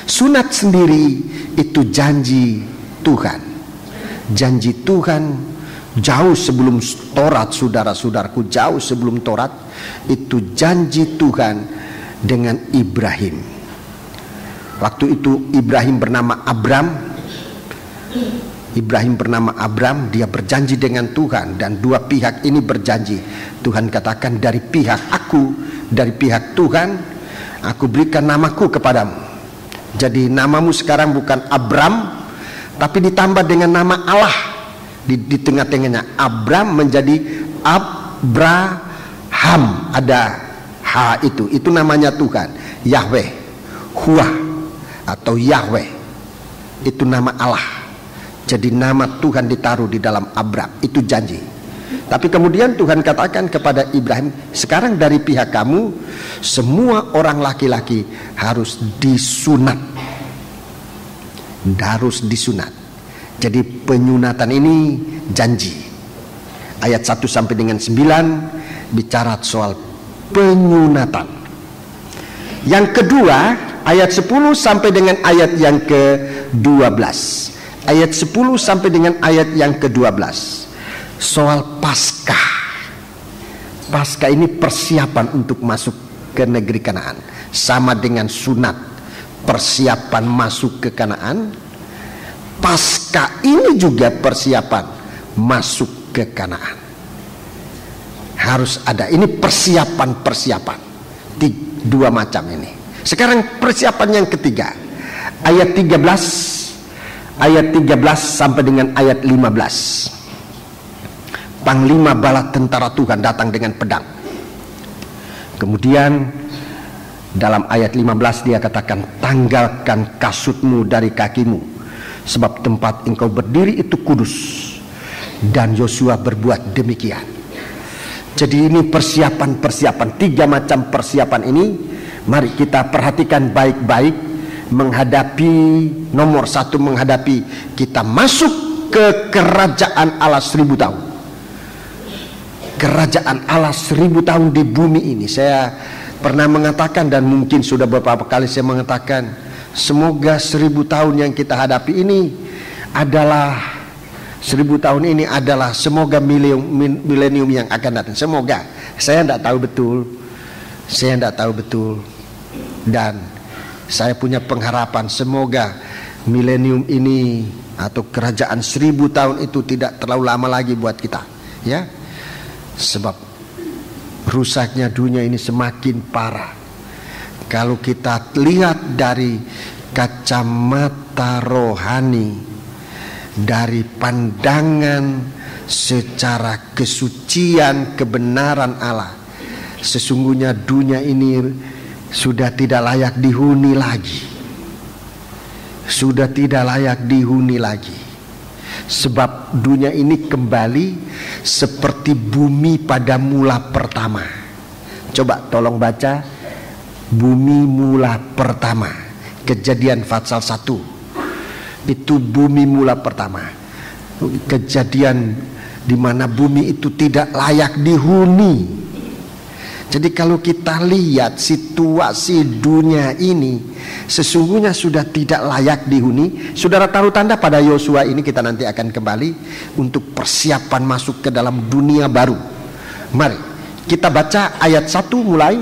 Sunat sendiri itu janji Tuhan. Janji Tuhan jauh sebelum Taurat, saudara-saudaraku, jauh sebelum Taurat. Itu janji Tuhan dengan Ibrahim. Waktu itu Ibrahim bernama Abram, dia berjanji dengan Tuhan, dan dua pihak ini berjanji. Tuhan katakan, dari pihak aku, dari pihak Tuhan, aku berikan namaku kepadamu. Jadi namamu sekarang bukan Abram, tapi ditambah dengan nama Allah di tengah-tengahnya. Abram menjadi Abraham, ada H itu namanya Tuhan. Yahweh, Huah atau Yahweh, itu nama Allah. Jadi nama Tuhan ditaruh di dalam Abram, itu janji. Tapi kemudian Tuhan katakan kepada Ibrahim, sekarang dari pihak kamu semua orang laki-laki harus disunat. Harus disunat. Jadi penyunatan ini janji. Ayat 1 sampai dengan 9 bicara soal penyunatan. Yang kedua, ayat 10 sampai dengan ayat yang ke-12. Ayat 10 sampai dengan ayat yang ke-12. soal Paskah. Paskah ini persiapan untuk masuk ke negeri Kanaan. Sama dengan sunat, persiapan masuk ke Kanaan. Paskah ini juga persiapan masuk ke Kanaan. Harus ada, ini persiapan-persiapan. Dua macam ini. Sekarang persiapan yang ketiga, ayat 13 sampai dengan ayat 15. Panglima bala tentara Tuhan datang dengan pedang. Kemudian dalam ayat 15 dia katakan, tanggalkan kasutmu dari kakimu, sebab tempat engkau berdiri itu kudus. Dan Yosua berbuat demikian. Jadi ini persiapan-persiapan, 3 macam persiapan ini. Mari kita perhatikan baik-baik menghadapi, nomor 1, menghadapi kita masuk ke kerajaan Allah 1000 tahun. Kerajaan Allah 1000 tahun di bumi ini. Saya pernah mengatakan, dan mungkin sudah beberapa kali saya mengatakan, semoga 1000 tahun yang kita hadapi ini adalah 1000 tahun ini adalah semoga milenium yang akan datang. Semoga. Saya tidak tahu betul, dan saya punya pengharapan semoga milenium ini atau kerajaan 1000 tahun itu tidak terlalu lama lagi buat kita, ya. Sebab rusaknya dunia ini semakin parah. Kalau kita lihat dari kacamata rohani, dari pandangan secara kesucian kebenaran Allah, sesungguhnya dunia ini sudah tidak layak dihuni lagi. Sudah tidak layak dihuni lagi. Sebab dunia ini kembali seperti bumi pada mula pertama. Coba tolong baca bumi mula pertama, Kejadian pasal 1. Itu bumi mula pertama. Kejadian di mana bumi itu tidak layak dihuni. Jadi kalau kita lihat situasi dunia ini sesungguhnya sudah tidak layak dihuni. Saudara taruh tanda pada Yosua ini, kita nanti akan kembali untuk persiapan masuk ke dalam dunia baru. Mari kita baca ayat 1 mulai.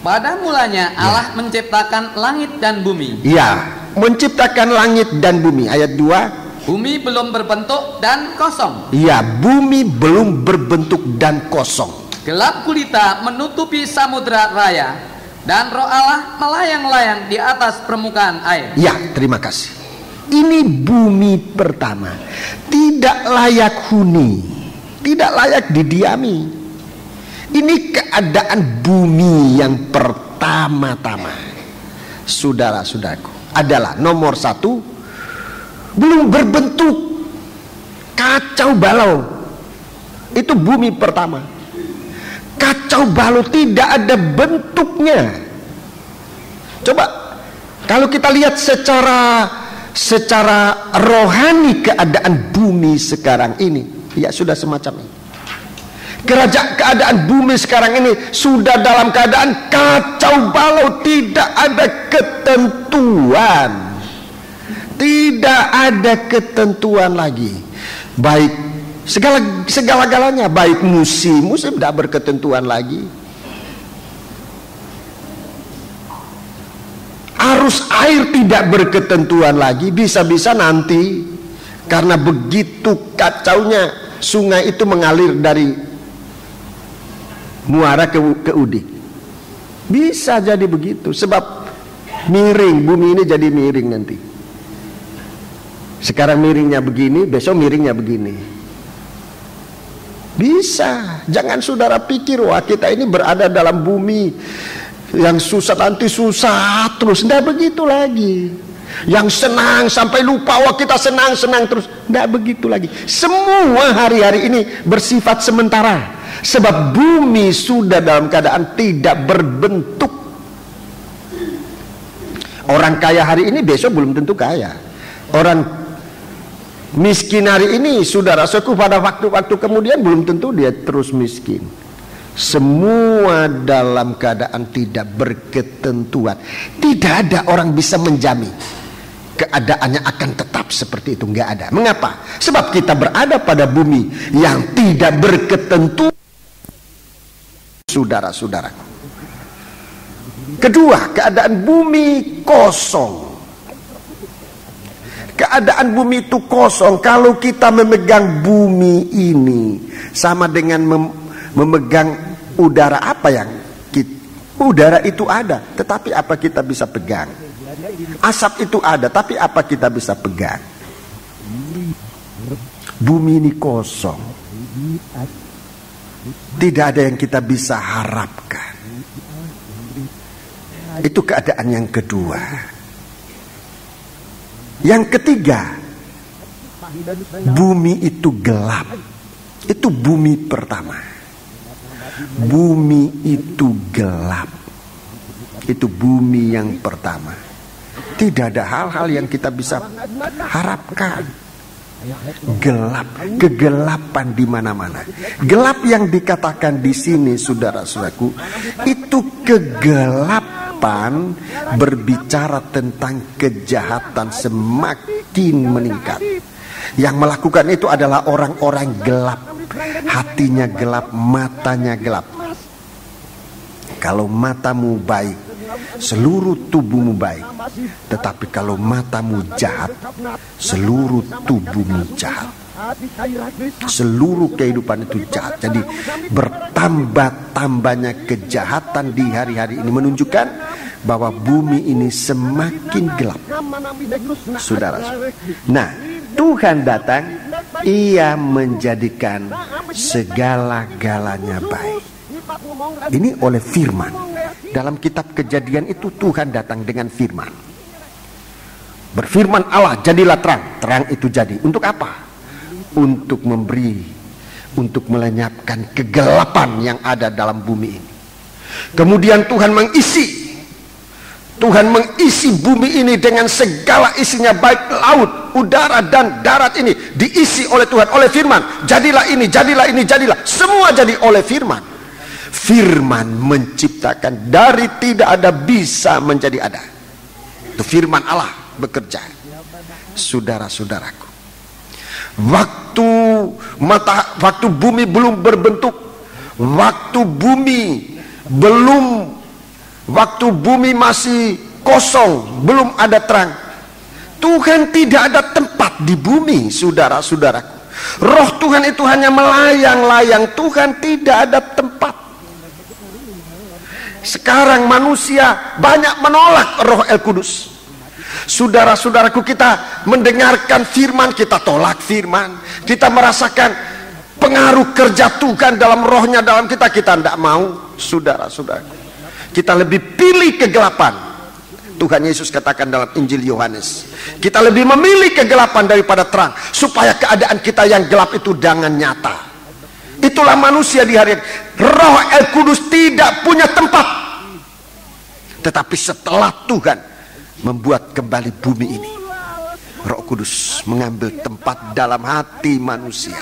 Pada mulanya Allah menciptakan langit dan bumi. Iya, menciptakan langit dan bumi. Ayat 2. Bumi belum berbentuk dan kosong. Iya, bumi belum berbentuk dan kosong. Gelap gulita menutupi samudra raya, dan roh Allah melayang-layang di atas permukaan air. Ya, terima kasih. Ini bumi pertama, tidak layak huni, tidak layak didiami. Ini keadaan bumi yang pertama-tama, saudara-saudaraku, adalah nomor 1, belum berbentuk, kacau balau. Itu bumi pertama. Kacau balau, tidak ada bentuknya. Coba kalau kita lihat secara rohani keadaan bumi sekarang ini, ya sudah semacam ini. Keadaan bumi sekarang ini sudah dalam keadaan kacau balau, tidak ada ketentuan. Tidak ada ketentuan lagi. Baik segala-galanya, baik musim tidak berketentuan lagi. Arus air tidak berketentuan lagi. Bisa-bisa nanti karena begitu kacaunya sungai itu mengalir dari muara ke udik. Bisa jadi begitu, sebab miring, bumi ini jadi miring nanti. Sekarang miringnya begini, besok miringnya begini. Bisa. Jangan saudara pikir wah kita ini berada dalam bumi yang susah, nanti susah terus. Tidak begitu lagi. Yang senang sampai lupa wah kita senang-senang terus. Tidak begitu lagi. Semua hari-hari ini bersifat sementara. Sebab bumi sudah dalam keadaan tidak berbentuk. Orang kaya hari ini besok belum tentu kaya. Orang miskin hari ini, saudara-saudaraku, pada waktu-waktu kemudian belum tentu dia terus miskin. Semua dalam keadaan tidak berketentuan. Tidak ada orang bisa menjamin. keadaannya akan tetap seperti itu. Nggak ada. Mengapa? Sebab kita berada pada bumi yang tidak berketentuan, saudara-saudara. Kedua, keadaan bumi kosong. Keadaan bumi itu kosong. Kalau kita memegang bumi ini sama dengan memegang udara. Apa yang udara itu ada, tetapi apa kita bisa pegang? Asap itu ada, tapi apa kita bisa pegang? Bumi ini kosong. Tidak ada yang kita bisa harapkan. Itu keadaan yang kedua. Yang ketiga, bumi itu gelap. Itu bumi pertama. Bumi itu gelap. Itu bumi yang pertama. Tidak ada hal-hal yang kita bisa harapkan. Gelap, kegelapan di mana-mana. Gelap yang dikatakan di sini, saudara-saudaraku, itu kegelapan berbicara tentang kejahatan semakin meningkat. Yang melakukan itu adalah orang-orang gelap. Hatinya gelap, matanya gelap. Kalau matamu baik, seluruh tubuhmu baik. Tetapi kalau matamu jahat, seluruh tubuhmu jahat. Seluruh kehidupan itu jahat. Jadi bertambah-tambahnya kejahatan di hari-hari ini menunjukkan bahwa bumi ini semakin gelap, saudara. Nah, Tuhan datang, Ia menjadikan segala-galanya baik. Ini oleh firman. Dalam kitab Kejadian itu Tuhan datang dengan firman. Berfirman Allah, jadilah terang. Terang itu jadi. Untuk apa? Untuk memberi, untuk melenyapkan kegelapan yang ada dalam bumi ini. Kemudian Tuhan mengisi bumi ini dengan segala isinya, baik laut, udara dan darat ini diisi oleh Tuhan, oleh firman. Jadilah ini, jadilah ini, jadilah. Semua jadi oleh firman. Firman menciptakan, dari tidak ada bisa menjadi ada. Itu firman Allah bekerja. Saudara-saudaraku, waktu bumi belum berbentuk, waktu bumi masih kosong, belum ada terang, Tuhan tidak ada tempat di bumi, saudara-saudaraku. Roh Tuhan itu hanya melayang-layang. Tuhan tidak ada tempat. Sekarang manusia banyak menolak Roh El Kudus. Saudara-saudaraku, kita mendengarkan firman, kita tolak firman. Kita merasakan pengaruh kerja Tuhan dalam rohnya dalam kita tidak mau, saudara-saudaraku. Kita lebih pilih kegelapan. Tuhan Yesus katakan dalam Injil Yohanes, kita lebih memilih kegelapan daripada terang, supaya keadaan kita yang gelap itu jangan nyata. Itulah manusia di hari ini. Roh El Kudus tidak punya tempat. Tetapi setelah Tuhan membuat kembali bumi ini, Roh Kudus mengambil tempat dalam hati manusia.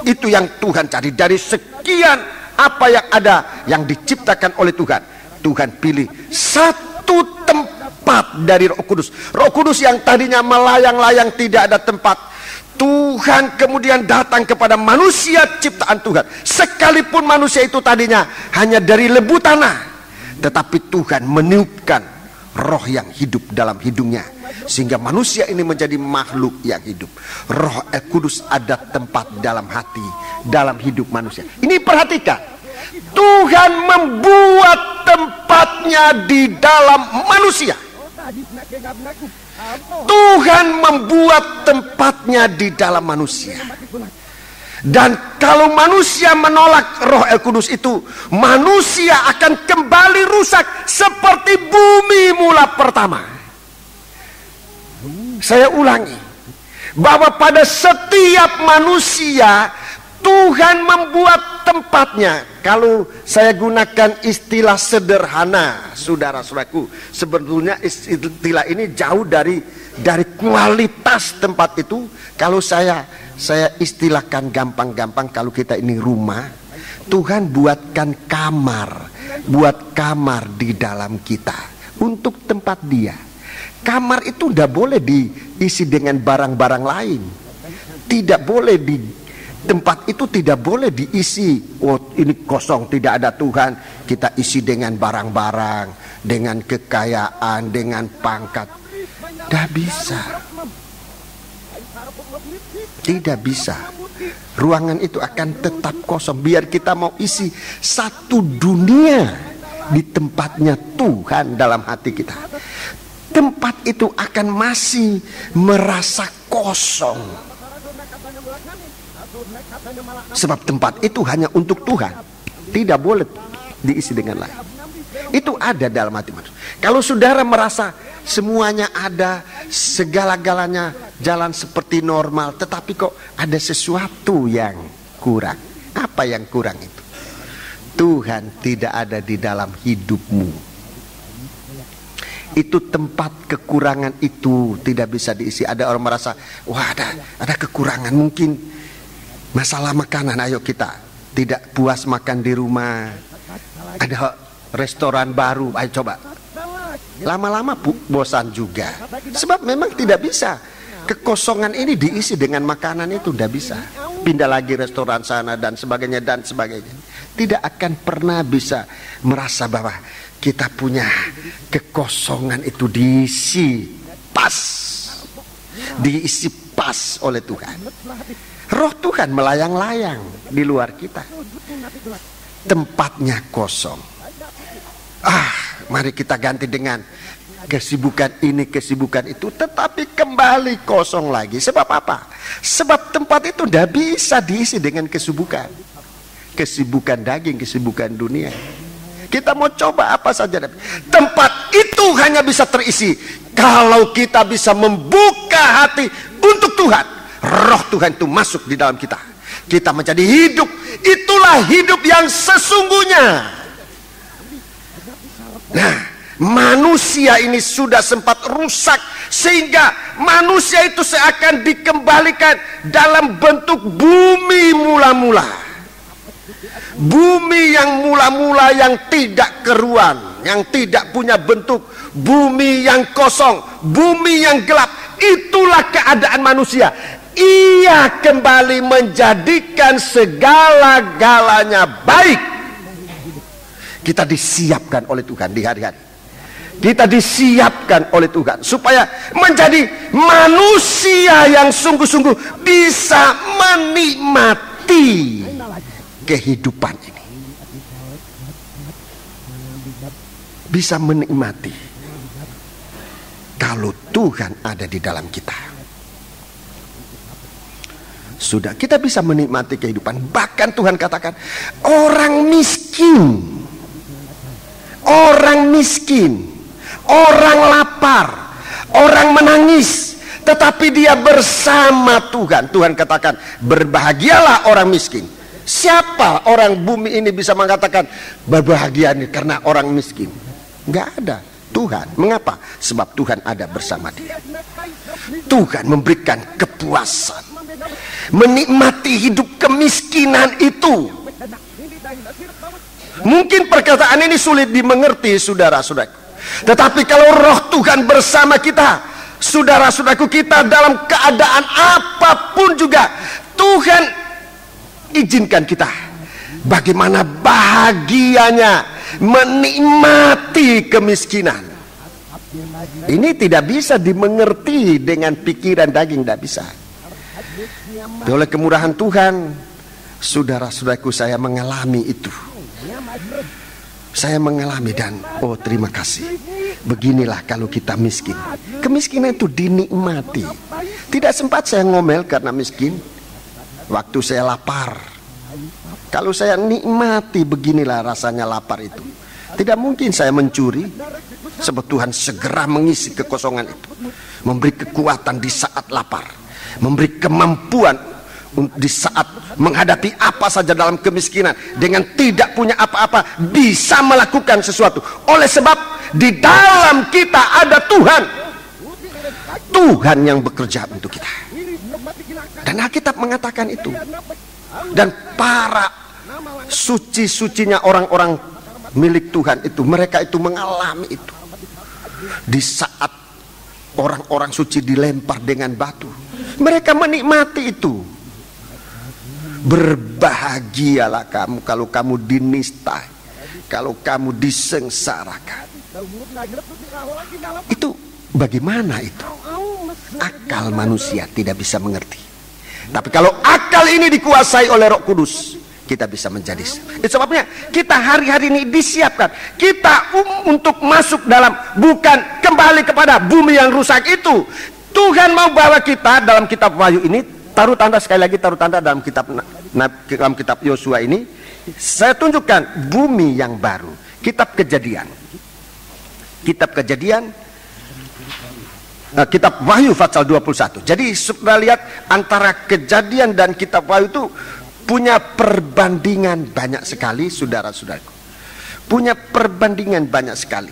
Itu yang Tuhan cari. Dari sekian apa yang ada yang diciptakan oleh Tuhan, Tuhan pilih satu tempat dari Roh Kudus. Roh Kudus yang tadinya melayang-layang tidak ada tempat, Tuhan kemudian datang kepada manusia ciptaan Tuhan. Sekalipun manusia itu tadinya hanya dari lebu tanah, tetapi Tuhan meniupkan roh yang hidup dalam hidungnya, sehingga manusia ini menjadi makhluk yang hidup. Roh Kudus ada tempat dalam hati, dalam hidup manusia. Ini perhatikan, Tuhan membuat tempatnya di dalam manusia. Tuhan membuat tempatnya di dalam manusia. Dan kalau manusia menolak Roh El Kudus itu, manusia akan kembali rusak seperti bumi mula pertama. Saya ulangi, bahwa pada setiap manusia Tuhan membuat tempatnya. Kalau saya gunakan istilah sederhana, saudara-saudaraku, sebetulnya istilah ini jauh dari kualitas tempat itu. Kalau saya istilahkan gampang-gampang, kalau kita ini rumah, Tuhan buat kamar di dalam kita untuk tempat Dia. Kamar itu tidak boleh diisi dengan barang-barang lain. Tidak boleh tempat itu tidak boleh diisi. Oh, ini kosong, tidak ada Tuhan. Kita isi dengan barang-barang, dengan kekayaan, dengan pangkat. Tidak bisa. Tidak bisa. Ruangan itu akan tetap kosong. Biar kita mau isi satu dunia di tempatnya Tuhan dalam hati kita, tempat itu akan masih merasa kosong. Sebab tempat itu hanya untuk Tuhan, tidak boleh diisi dengan lain. Itu ada dalam hati manusia. Kalau saudara merasa semuanya ada, segala-galanya jalan seperti normal, tetapi kok ada sesuatu yang kurang. Apa yang kurang itu? Tuhan tidak ada di dalam hidupmu. Itu tempat kekurangan itu tidak bisa diisi. Ada orang merasa, wah ada kekurangan, mungkin masalah makanan. Ayo kita tidak puas makan di rumah, ada restoran baru, ayo coba. Lama-lama bosan juga. Sebab memang tidak bisa. Kekosongan ini diisi dengan makanan itu tidak bisa. Pindah lagi restoran sana dan sebagainya dan sebagainya. Tidak akan pernah bisa merasa bahwa kita punya kekosongan itu diisi pas. Diisi pas oleh Tuhan. Roh Tuhan melayang-layang di luar kita. Tempatnya kosong. Mari kita ganti dengan kesibukan ini, kesibukan itu, tetapi kembali kosong lagi. Sebab apa? Sebab tempat itu tidak bisa diisi dengan kesibukan. Kesibukan daging, kesibukan dunia. Kita mau coba apa saja, tempat itu hanya bisa terisi kalau kita bisa membuka hati untuk Tuhan. Roh Tuhan itu masuk di dalam kita. Kita menjadi hidup. Itulah hidup yang sesungguhnya. Nah, manusia ini sudah sempat rusak, sehingga manusia itu seakan dikembalikan dalam bentuk bumi mula-mula. Bumi yang mula-mula, yang tidak keruan, yang tidak punya bentuk, bumi yang kosong, bumi yang gelap. Itulah keadaan manusia. Ia kembali menjadikan segala-galanya baik. Kita disiapkan oleh Tuhan di hari-hari. Kita disiapkan oleh Tuhan supaya menjadi manusia yang sungguh-sungguh bisa menikmati kehidupan ini. Bisa menikmati kalau Tuhan ada di dalam kita. Sudah, kita bisa menikmati kehidupan. Bahkan Tuhan katakan, orang miskin, orang lapar, orang menangis, tetapi dia bersama Tuhan. Tuhan katakan, berbahagialah orang miskin. Siapa orang bumi ini bisa mengatakan berbahagia ini karena orang miskin? Enggak ada. Tuhan. Mengapa? Sebab Tuhan ada bersama dia. Tuhan memberikan kepuasan, menikmati hidup kemiskinan itu. Mungkin perkataan ini sulit dimengerti, saudara-saudaraku. Tetapi kalau Roh Tuhan bersama kita, saudara-saudaraku, kita dalam keadaan apapun juga, Tuhan izinkan kita bagaimana bahagianya menikmati kemiskinan. Ini tidak bisa dimengerti dengan pikiran daging, tidak bisa. Oleh kemurahan Tuhan, saudara-saudaraku, saya mengalami itu. Saya mengalami dan terima kasih. Beginilah kalau kita miskin. Kemiskinan itu dinikmati. Tidak sempat saya ngomel karena miskin. Waktu saya lapar, kalau saya nikmati, beginilah rasanya lapar itu. Tidak mungkin saya mencuri, sebab Tuhan segera mengisi kekosongan itu, memberi kekuatan di saat lapar, memberi kemampuan di saat menghadapi apa saja dalam kemiskinan. Dengan tidak punya apa-apa bisa melakukan sesuatu. Oleh sebab di dalam kita ada Tuhan, Tuhan yang bekerja untuk kita. Dan Alkitab mengatakan itu. Dan para suci-sucinya orang-orang milik Tuhan itu, mereka itu mengalami itu. Di saat orang-orang suci dilempar dengan batu. Mereka menikmati itu. Berbahagialah kamu kalau kamu dinistai, kalau kamu disengsarakan. Itu bagaimana itu? Akal manusia tidak bisa mengerti. Tapi kalau akal ini dikuasai oleh Roh Kudus, kita bisa menjadi. Itu sebabnya kita hari-hari ini disiapkan. Kita untuk masuk dalam, bukan kembali kepada bumi yang rusak itu. Tuhan mau bawa kita dalam kitab Wahyu ini. Taruh tanda sekali lagi, taruh tanda dalam kitab Yosua ini. Saya tunjukkan bumi yang baru. Kitab Kejadian. Kitab Kejadian, kitab Wahyu pasal 21. Jadi saudara lihat antara Kejadian dan kitab Wahyu itu punya perbandingan banyak sekali, saudara-saudaraku. Punya perbandingan banyak sekali.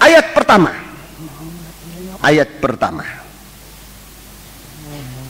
Ayat pertama. Ayat pertama.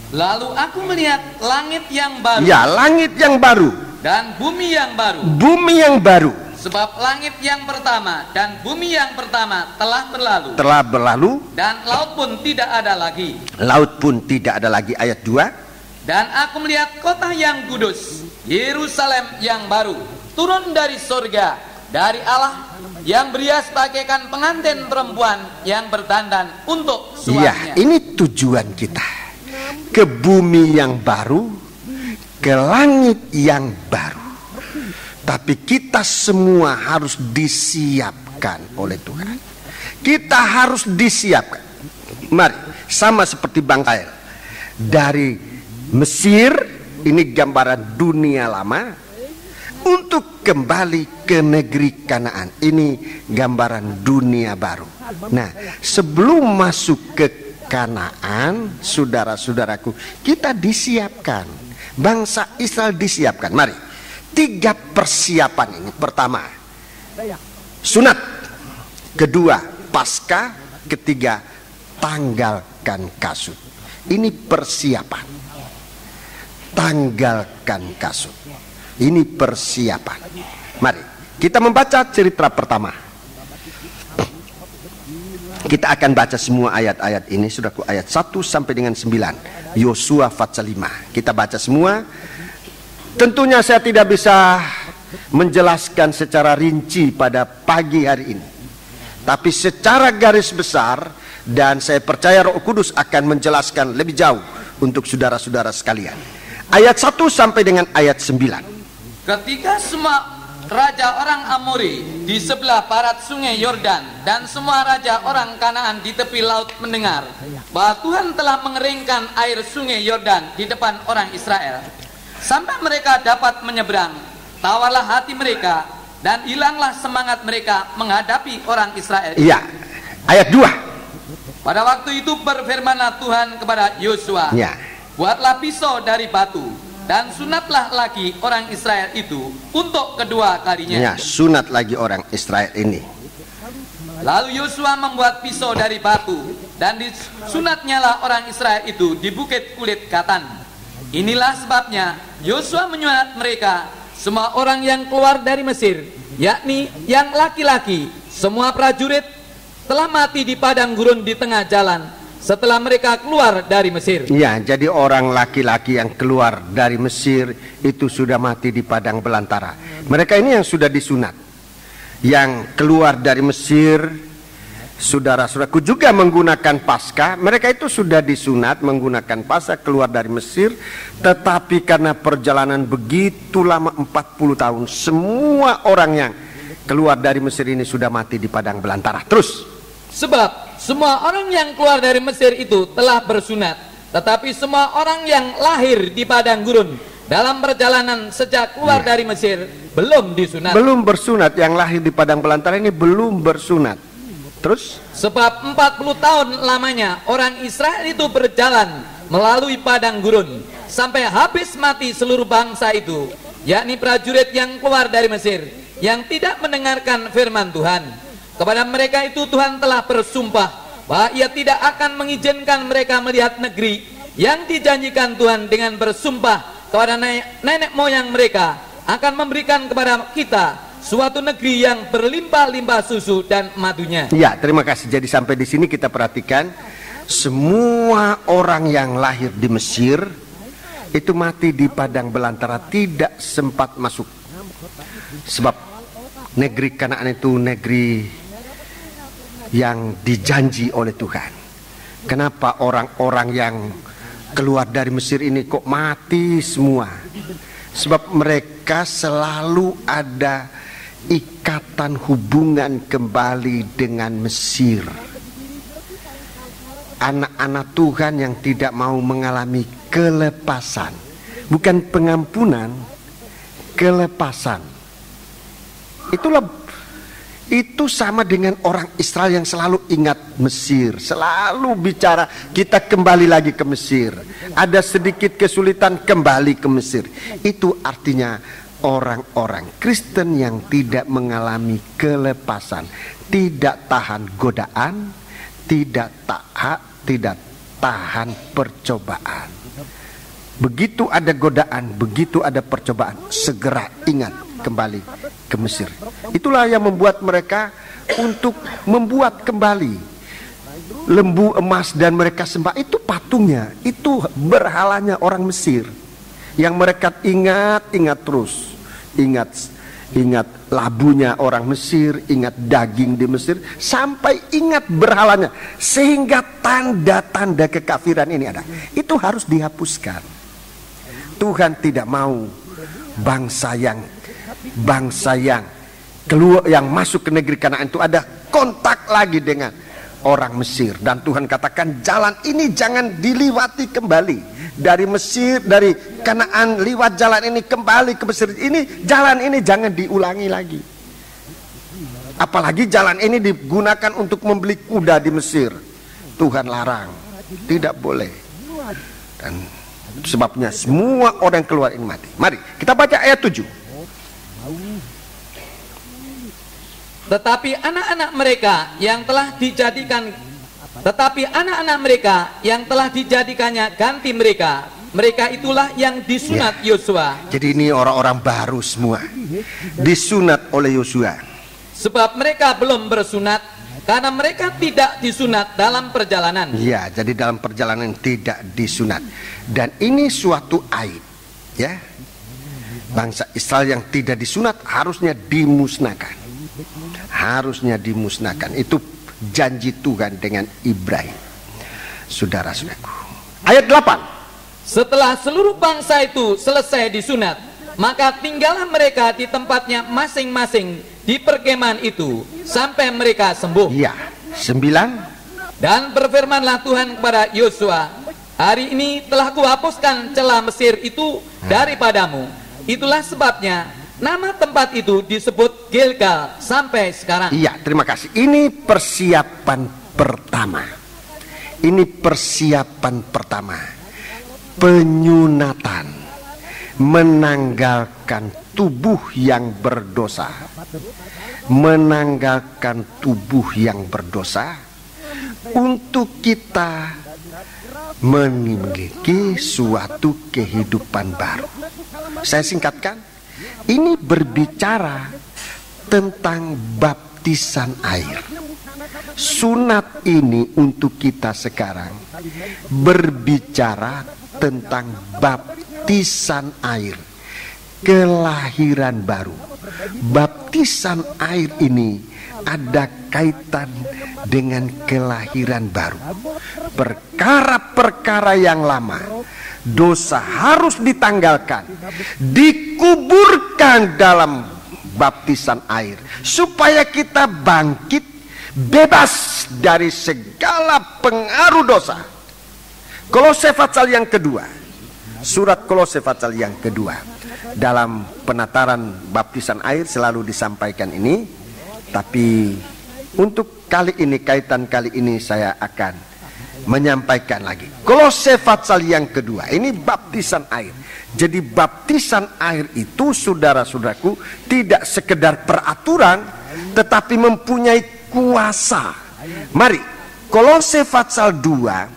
Lalu aku melihat langit yang baru. Ya, langit yang baru. Dan bumi yang baru. Bumi yang baru. Sebab langit yang pertama dan bumi yang pertama telah berlalu. Telah berlalu. Dan laut pun tidak ada lagi. Laut pun tidak ada lagi. Ayat 2. Dan aku melihat kota yang kudus, Yerusalem yang baru, turun dari surga, dari Allah, yang berias bagaikan pengantin perempuan yang berdandan untuk suaminya. Ya, ini tujuan kita. Ke bumi yang baru, ke langit yang baru. Tapi kita semua harus disiapkan oleh Tuhan. Kita harus disiapkan. Mari, sama seperti bangkai dari Mesir, ini gambaran dunia lama, untuk kembali ke negeri Kanaan. Ini gambaran dunia baru. Nah, sebelum masuk ke Kanaan, saudara-saudaraku, kita disiapkan. Bangsa Israel disiapkan. Mari, 3 persiapan ini. Pertama, sunat. Kedua, Paskah. Ketiga, tanggalkan kasut. Ini persiapan. Tanggalkan kasut. Ini persiapan. Mari kita membaca cerita pertama. Kita akan baca semua ayat-ayat ini, saudaraku, ayat 1 sampai dengan 9. Yosua pasal 5. Kita baca semua. Tentunya saya tidak bisa menjelaskan secara rinci pada pagi hari ini. Tapi secara garis besar, dan saya percaya Roh Kudus akan menjelaskan lebih jauh untuk saudara-saudara sekalian. Ayat 1 sampai dengan ayat 9. Ketika semua raja orang Amori di sebelah barat sungai Yordan dan semua raja orang Kanaan di tepi laut mendengar bahwa Tuhan telah mengeringkan air sungai Yordan di depan orang Israel, sampai mereka dapat menyeberang, tawarlah hati mereka dan hilanglah semangat mereka menghadapi orang Israel. Iya, ayat 2. Pada waktu itu berfirmanlah Tuhan kepada Yosua, Ya. buatlah pisau dari batu dan sunatlah lagi orang Israel itu untuk kedua kalinya. Ya, sunat lagi orang Israel ini. Lalu Yosua membuat pisau dari batu dan disunatnyalah orang Israel itu di bukit kulit katan. Inilah sebabnya Yosua menyunat mereka, semua orang yang keluar dari Mesir, yakni yang laki-laki, semua prajurit telah mati di padang gurun di tengah jalan setelah mereka keluar dari Mesir. Ya, jadi orang laki-laki yang keluar dari Mesir itu sudah mati di padang belantara. Mereka ini yang sudah disunat. Yang keluar dari Mesir, saudara-saudaraku, juga menggunakan Paskah. Mereka itu sudah disunat menggunakan Paskah, keluar dari Mesir. Tetapi karena perjalanan begitu lama, 40 tahun, semua orang yang keluar dari Mesir ini sudah mati di padang belantara. Terus, sebab semua orang yang keluar dari Mesir itu telah bersunat, tetapi semua orang yang lahir di padang gurun dalam perjalanan sejak keluar dari Mesir belum disunat. Belum bersunat, yang lahir di padang belantara ini belum bersunat. Terus, sebab 40 tahun lamanya orang Israel itu berjalan melalui padang gurun sampai habis mati seluruh bangsa itu, yakni prajurit yang keluar dari Mesir, yang tidak mendengarkan firman Tuhan. Kepada mereka itu Tuhan telah bersumpah bahwa ia tidak akan mengizinkan mereka melihat negeri yang dijanjikan Tuhan dengan bersumpah kepada nenek moyang mereka akan memberikan kepada kita suatu negeri yang berlimpah-limpah susu dan madunya. Ya, terima kasih. Jadi sampai di sini kita perhatikan, semua orang yang lahir di Mesir itu mati di padang belantara, tidak sempat masuk. Sebab negeri Kanaan itu negeri yang dijanji oleh Tuhan. Kenapa orang-orang yang keluar dari Mesir ini kok mati semua? Sebab mereka selalu ada ikatan hubungan kembali dengan Mesir. Anak-anak Tuhan yang tidak mau mengalami kelepasan, bukan pengampunan, kelepasan. Itu sama dengan orang Israel yang selalu ingat Mesir, selalu bicara kita kembali lagi ke Mesir. Ada sedikit kesulitan, kembali ke Mesir. Itu artinya orang-orang Kristen yang tidak mengalami kelepasan, tidak tahan godaan, tidak tahan percobaan. Begitu ada godaan, begitu ada percobaan, segera ingat kembali ke Mesir. Itulah yang membuat mereka untuk membuat kembali lembu emas dan mereka sembah. Itu patungnya, itu berhalanya orang Mesir yang mereka ingat terus. Ingat labunya orang Mesir, ingat daging di Mesir, sampai ingat berhalanya, sehingga tanda-tanda kekafiran ini ada. Itu harus dihapuskan. Tuhan tidak mau bangsa yang keluar, yang masuk ke negeri Kanaan itu ada kontak lagi dengan orang Mesir. Dan Tuhan katakan jalan ini jangan diliwati kembali. Dari Mesir, dari Kanaan lewat jalan ini kembali ke Mesir. Ini jalan ini jangan diulangi lagi. Apalagi jalan ini digunakan untuk membeli kuda di Mesir. Tuhan larang, tidak boleh. Dan sebabnya semua orang keluar ini mati. Mari kita baca ayat 7. Tetapi anak-anak mereka yang telah dijadikannya ganti mereka itulah yang disunat Yosua. Jadi ini orang-orang baru semua, disunat oleh Yosua. Sebab mereka belum bersunat karena mereka tidak disunat dalam perjalanan. Ya, jadi dalam perjalanan tidak disunat. Dan ini suatu aib, ya. Bangsa Israel yang tidak disunat harusnya dimusnahkan. Harusnya dimusnahkan. Itu janji Tuhan dengan Ibrahim. Saudara-saudaraku. Ayat 8. Setelah seluruh bangsa itu selesai disunat, maka tinggallah mereka di tempatnya masing-masing di perkemahan itu sampai mereka sembuh. Ya, 9. Dan berfirmanlah Tuhan kepada Yosua, hari ini telah kuhapuskan celah Mesir itu daripadamu. Itulah sebabnya nama tempat itu disebut Gilgal sampai sekarang. Iya, terima kasih. Ini persiapan pertama. Ini persiapan pertama. Penyunatan, menanggalkan tubuh yang berdosa. Menanggalkan tubuh yang berdosa untuk kita memiliki suatu kehidupan baru. Saya singkatkan, ini berbicara tentang baptisan air. Sunat ini untuk kita sekarang berbicara tentang baptisan air, kelahiran baru. Baptisan air ini ada kaitan dengan kelahiran baru. Perkara-perkara yang lama, dosa harus ditanggalkan, dikuburkan dalam baptisan air, supaya kita bangkit bebas dari segala pengaruh dosa. Kolose pasal yang kedua, surat Kolose pasal yang kedua, dalam penataran baptisan air selalu disampaikan ini, tapi untuk kali ini, kaitan kali ini saya akan menyampaikan lagi. Kolose pasal yang kedua, ini baptisan air. Jadi baptisan air itu, saudara-saudaraku, tidak sekedar peraturan, tetapi mempunyai kuasa. Mari, Kolose pasal 2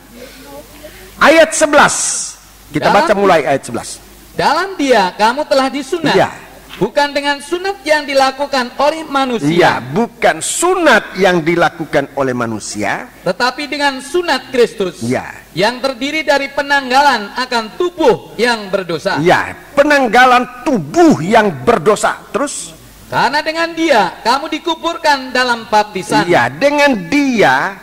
ayat 11. Kita baca mulai ayat 11. Dalam dia kamu telah disunat, Ya. bukan dengan sunat yang dilakukan oleh manusia. Ya, bukan sunat yang dilakukan oleh manusia, tetapi dengan sunat Kristus. Ya. Yang terdiri dari penanggalan akan tubuh yang berdosa. Ya, penanggalan tubuh yang berdosa. Terus? Karena dengan Dia kamu dikuburkan dalam baptisan. Ya, dengan Dia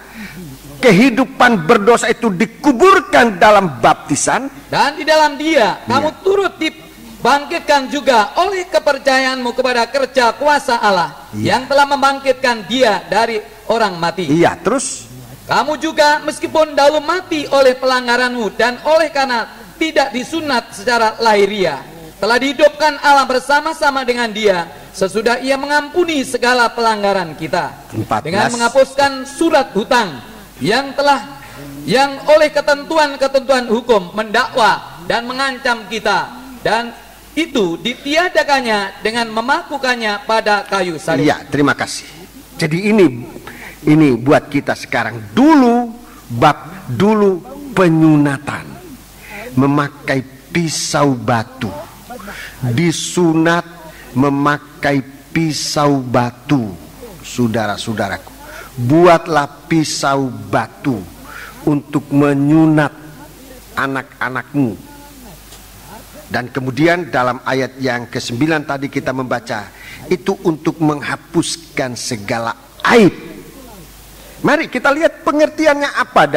kehidupan berdosa itu dikuburkan dalam baptisan, dan di dalam Dia kamu turut dibangkitkan juga oleh kepercayaanmu kepada kerja kuasa Allah yang telah membangkitkan Dia dari orang mati. Iya, terus kamu juga meskipun dahulu mati oleh pelanggaranmu dan oleh karena tidak disunat secara lahiriah, telah dihidupkan Allah bersama-sama dengan Dia sesudah Ia mengampuni segala pelanggaran kita 14. dengan menghapuskan surat hutang yang oleh ketentuan-ketentuan hukum mendakwa dan mengancam kita, dan itu ditiadakannya dengan memakukannya pada kayu salib. Iya, terima kasih. Jadi ini buat kita sekarang. Dulu penyunatan memakai pisau batu, disunat memakai pisau batu. Saudara-saudaraku, buatlah pisau batu untuk menyunat anak-anakmu. Dan kemudian dalam ayat yang ke-9 tadi kita membaca, itu untuk menghapuskan segala aib. Mari kita lihat pengertiannya apa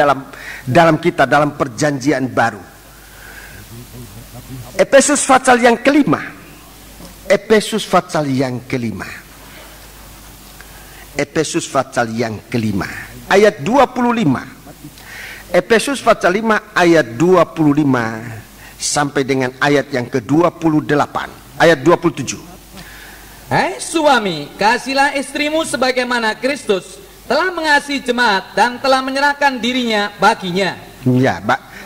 dalam perjanjian baru. Efesus pasal yang kelima. Efesus pasal yang kelima. Efesus pasal yang kelima ayat 25. Efesus pasal 5 ayat 25 sampai dengan ayat yang ke-28, ayat 27. Hai suami, kasihilah istrimu sebagaimana Kristus telah mengasihi jemaat dan telah menyerahkan dirinya baginya. Ya,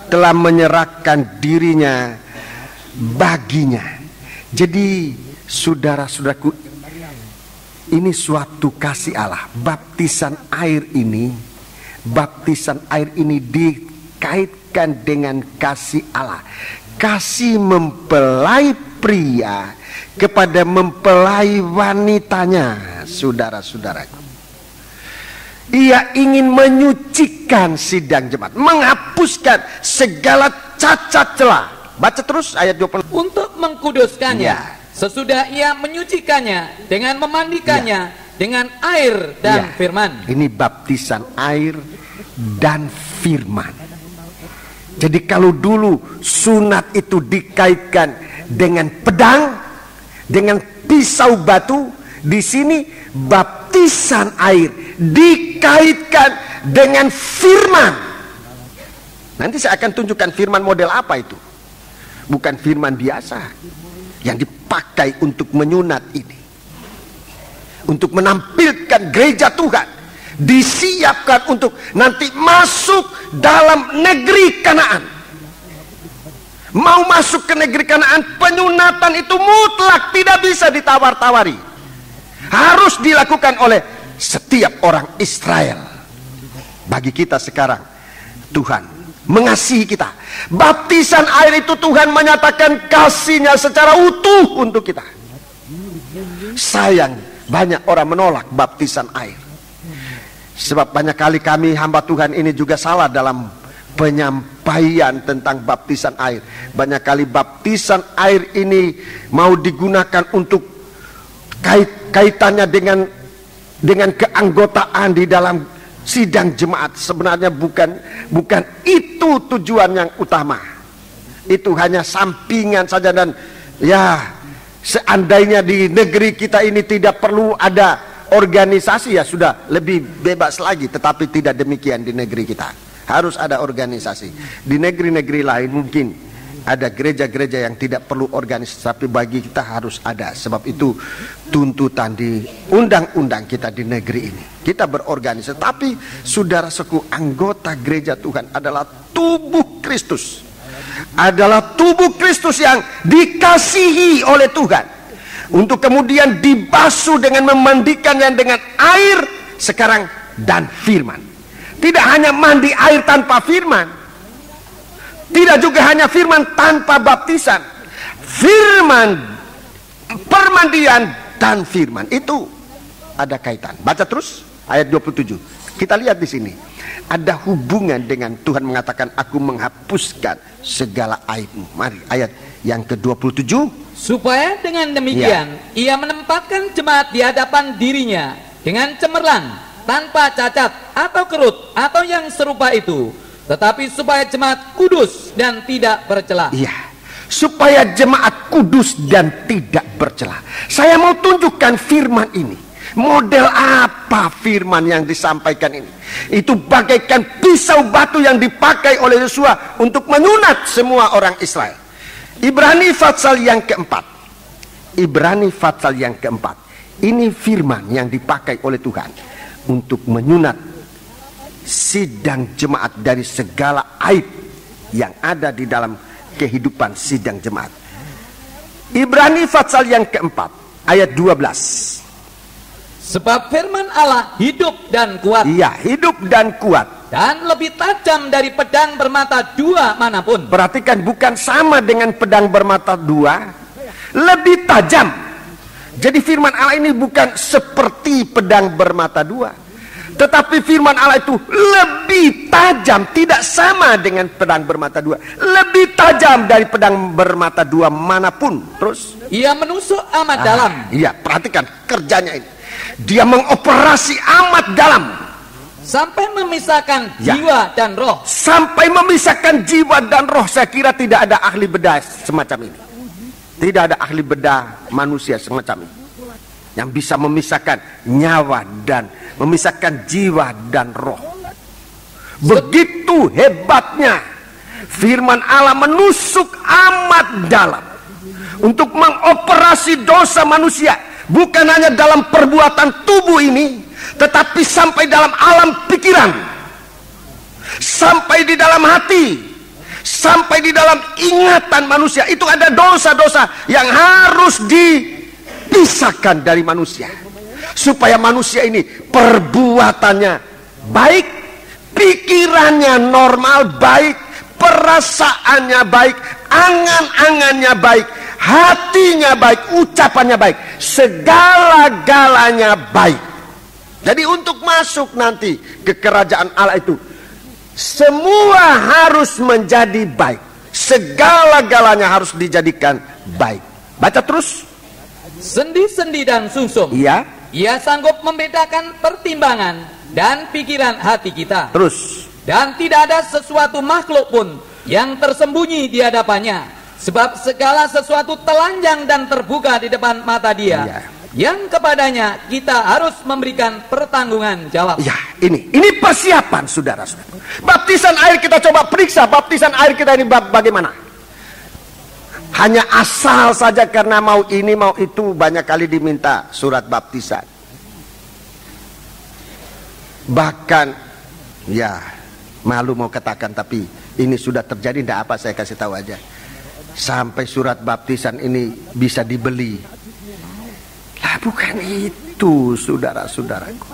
telah menyerahkan dirinya baginya. Jadi saudara-saudaraku, ini suatu kasih Allah. Baptisan air ini dikaitkan dengan kasih Allah. Kasih mempelai pria kepada mempelai wanitanya, saudara-saudaraku. Ia ingin menyucikan sidang jemaat, menghapuskan segala cacat celah. Baca terus ayat 20. Untuk mengkuduskannya, sesudah ia menyucikannya dengan memandikannya dengan air dan firman. Ini baptisan air dan firman. Jadi kalau dulu sunat itu dikaitkan dengan pedang, dengan pisau batu, di sini baptisan air dikaitkan dengan firman. Nanti saya akan tunjukkan firman model apa itu. Bukan firman biasa yang dipakai untuk menyunat ini, untuk menampilkan gereja Tuhan disiapkan untuk nanti masuk dalam negeri Kanaan. Mau masuk ke negeri Kanaan, penyunatan itu mutlak, tidak bisa ditawar-tawari, harus dilakukan oleh setiap orang Israel. Bagi kita sekarang, Tuhan mengasihi kita. Baptisan air itu Tuhan menyatakan kasih-Nya secara utuh untuk kita. Sayang, banyak orang menolak baptisan air. Sebab banyak kali kami hamba Tuhan ini juga salah dalam penyampaian tentang baptisan air. Banyak kali baptisan air ini mau digunakan untuk kaitannya dengan keanggotaan di dalam sidang jemaat. Sebenarnya bukan itu tujuan yang utama. Itu hanya sampingan saja. Dan ya, seandainya di negeri kita ini tidak perlu ada organisasi, ya sudah lebih bebas lagi. Tetapi tidak demikian di negeri kita. Harus ada organisasi. Di negeri-negeri lain mungkin ada gereja-gereja yang tidak perlu organisasi, tapi bagi kita harus ada. Sebab itu tuntutan di undang-undang kita di negeri ini. Kita berorganisasi, tapi saudara-saudaraku, anggota gereja Tuhan adalah tubuh Kristus. Adalah tubuh Kristus yang dikasihi oleh Tuhan, untuk kemudian dibasuh dengan memandikannya dengan air sekarang dan firman. Tidak hanya mandi air tanpa firman, tidak juga hanya firman tanpa baptisan. Firman permandian dan firman itu ada kaitan. Baca terus ayat 27. Kita lihat di sini ada hubungan dengan Tuhan mengatakan aku menghapuskan segala aibmu. Mari ayat yang ke-27. Supaya dengan demikian ia menempatkan jemaat di hadapan dirinya dengan cemerlang, tanpa cacat atau kerut atau yang serupa itu, tetapi supaya jemaat kudus dan tidak bercela. Iya, supaya jemaat kudus dan tidak bercela. Saya mau tunjukkan firman ini. Model apa firman yang disampaikan ini? Itu bagaikan pisau batu yang dipakai oleh Yosua untuk menyunat semua orang Israel. Ibrani pasal yang keempat. Ibrani pasal yang keempat. Ini firman yang dipakai oleh Tuhan untuk menyunat sidang jemaat dari segala aib yang ada di dalam kehidupan sidang jemaat. Ibrani pasal yang keempat ayat 12. Sebab firman Allah hidup dan kuat. Iya, hidup dan kuat. Dan lebih tajam dari pedang bermata dua manapun. Perhatikan, bukan sama dengan pedang bermata dua, lebih tajam. Jadi firman Allah ini bukan seperti pedang bermata dua, tetapi firman Allah itu lebih tajam, tidak sama dengan pedang bermata dua, lebih tajam dari pedang bermata dua manapun. Terus ia menusuk amat dalam. Iya, perhatikan kerjanya ini. Dia mengoperasi amat dalam sampai memisahkan jiwa dan roh. Sampai memisahkan jiwa dan roh. Saya kira tidak ada ahli bedah semacam ini. Tidak ada ahli bedah manusia semacam ini yang bisa memisahkan nyawa dan memisahkan jiwa dan roh. Begitu hebatnya firman Allah menusuk amat dalam untuk mengoperasi dosa manusia. Bukan hanya dalam perbuatan tubuh ini, tetapi sampai dalam alam pikiran, sampai di dalam hati, sampai di dalam ingatan manusia. Itu ada dosa-dosa yang harus dipisahkan dari manusia, supaya manusia ini perbuatannya baik, pikirannya normal baik, perasaannya baik, angan-angannya baik, hatinya baik, ucapannya baik, segala-galanya baik. Jadi untuk masuk nanti ke kerajaan Allah itu, semua harus menjadi baik, segala-galanya harus dijadikan baik. Baca terus. Sendi-sendi dan sungsum, iya, ia sanggup membedakan pertimbangan dan pikiran hati kita. Terus. Dan tidak ada sesuatu makhluk pun yang tersembunyi di hadapannya. Sebab segala sesuatu telanjang dan terbuka di depan mata Dia, yang kepadanya kita harus memberikan pertanggungan jawab. Ya, ini persiapan, saudara-saudara. Baptisan air, kita coba periksa baptisan air kita ini bagaimana. Hanya asal saja karena mau ini mau itu, banyak kali diminta surat baptisan. Bahkan, ya malu mau katakan, tapi ini sudah terjadi. Tidak apa, saya kasih tahu aja. Sampai surat baptisan ini bisa dibeli. Lah bukan itu, saudara-saudaraku.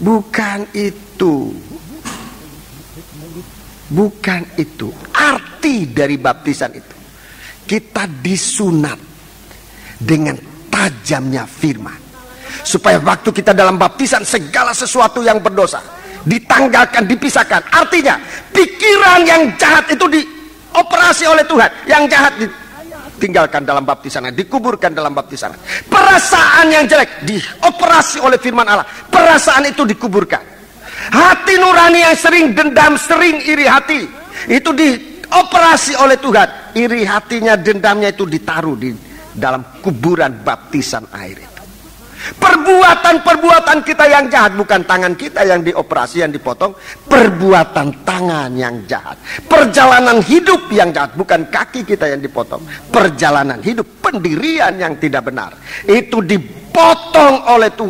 Bukan itu. Bukan itu. Arti dari baptisan itu, kita disunat dengan tajamnya firman, supaya waktu kita dalam baptisan, segala sesuatu yang berdosa ditanggalkan, dipisahkan. Artinya pikiran yang jahat itu dioperasi oleh Tuhan, yang jahat ditinggalkan dalam baptisan, dikuburkan dalam baptisan. Perasaan yang jelek dioperasi oleh firman Allah, perasaan itu dikuburkan. Hati nurani yang sering dendam, sering iri hati, itu dioperasi oleh Tuhan. Iri hatinya, dendamnya itu ditaruh di dalam kuburan baptisan air itu. Perbuatan-perbuatan kita yang jahat, bukan tangan kita yang dioperasi, yang dipotong. Perbuatan tangan yang jahat, perjalanan hidup yang jahat, bukan kaki kita yang dipotong. Perjalanan hidup, pendirian yang tidak benar, itu dipotong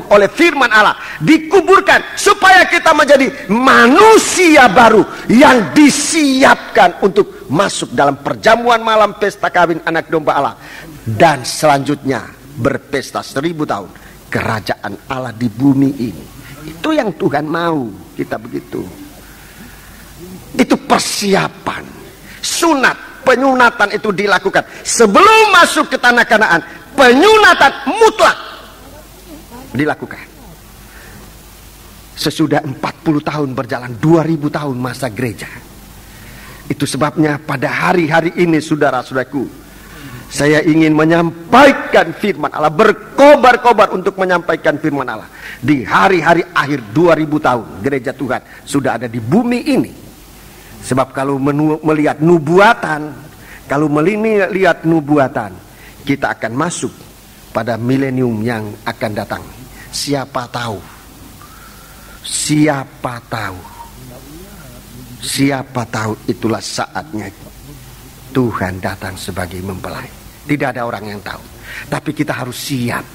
oleh firman Allah, dikuburkan, supaya kita menjadi manusia baru yang disiapkan untuk masuk dalam perjamuan malam pesta kawin anak domba Allah, dan selanjutnya berpesta 1000 tahun kerajaan Allah di bumi ini. Itu yang Tuhan mau kita begitu. Itu persiapan. Sunat, penyunatan itu dilakukan sebelum masuk ke tanah Kanaan. penyunatan mutlak dilakukan. Sesudah 40 tahun berjalan, 2000 tahun masa gereja. Itu sebabnya pada hari-hari ini saudara-saudaraku, saya ingin menyampaikan firman Allah, berkobar-kobar untuk menyampaikan firman Allah. Di hari-hari akhir 2000 tahun gereja Tuhan sudah ada di bumi ini. Sebab kalau melihat nubuatan, kita akan masuk pada milenium yang akan datang. Siapa tahu itulah saatnya Tuhan datang sebagai mempelai. Tidak ada orang yang tahu, tapi kita harus siap.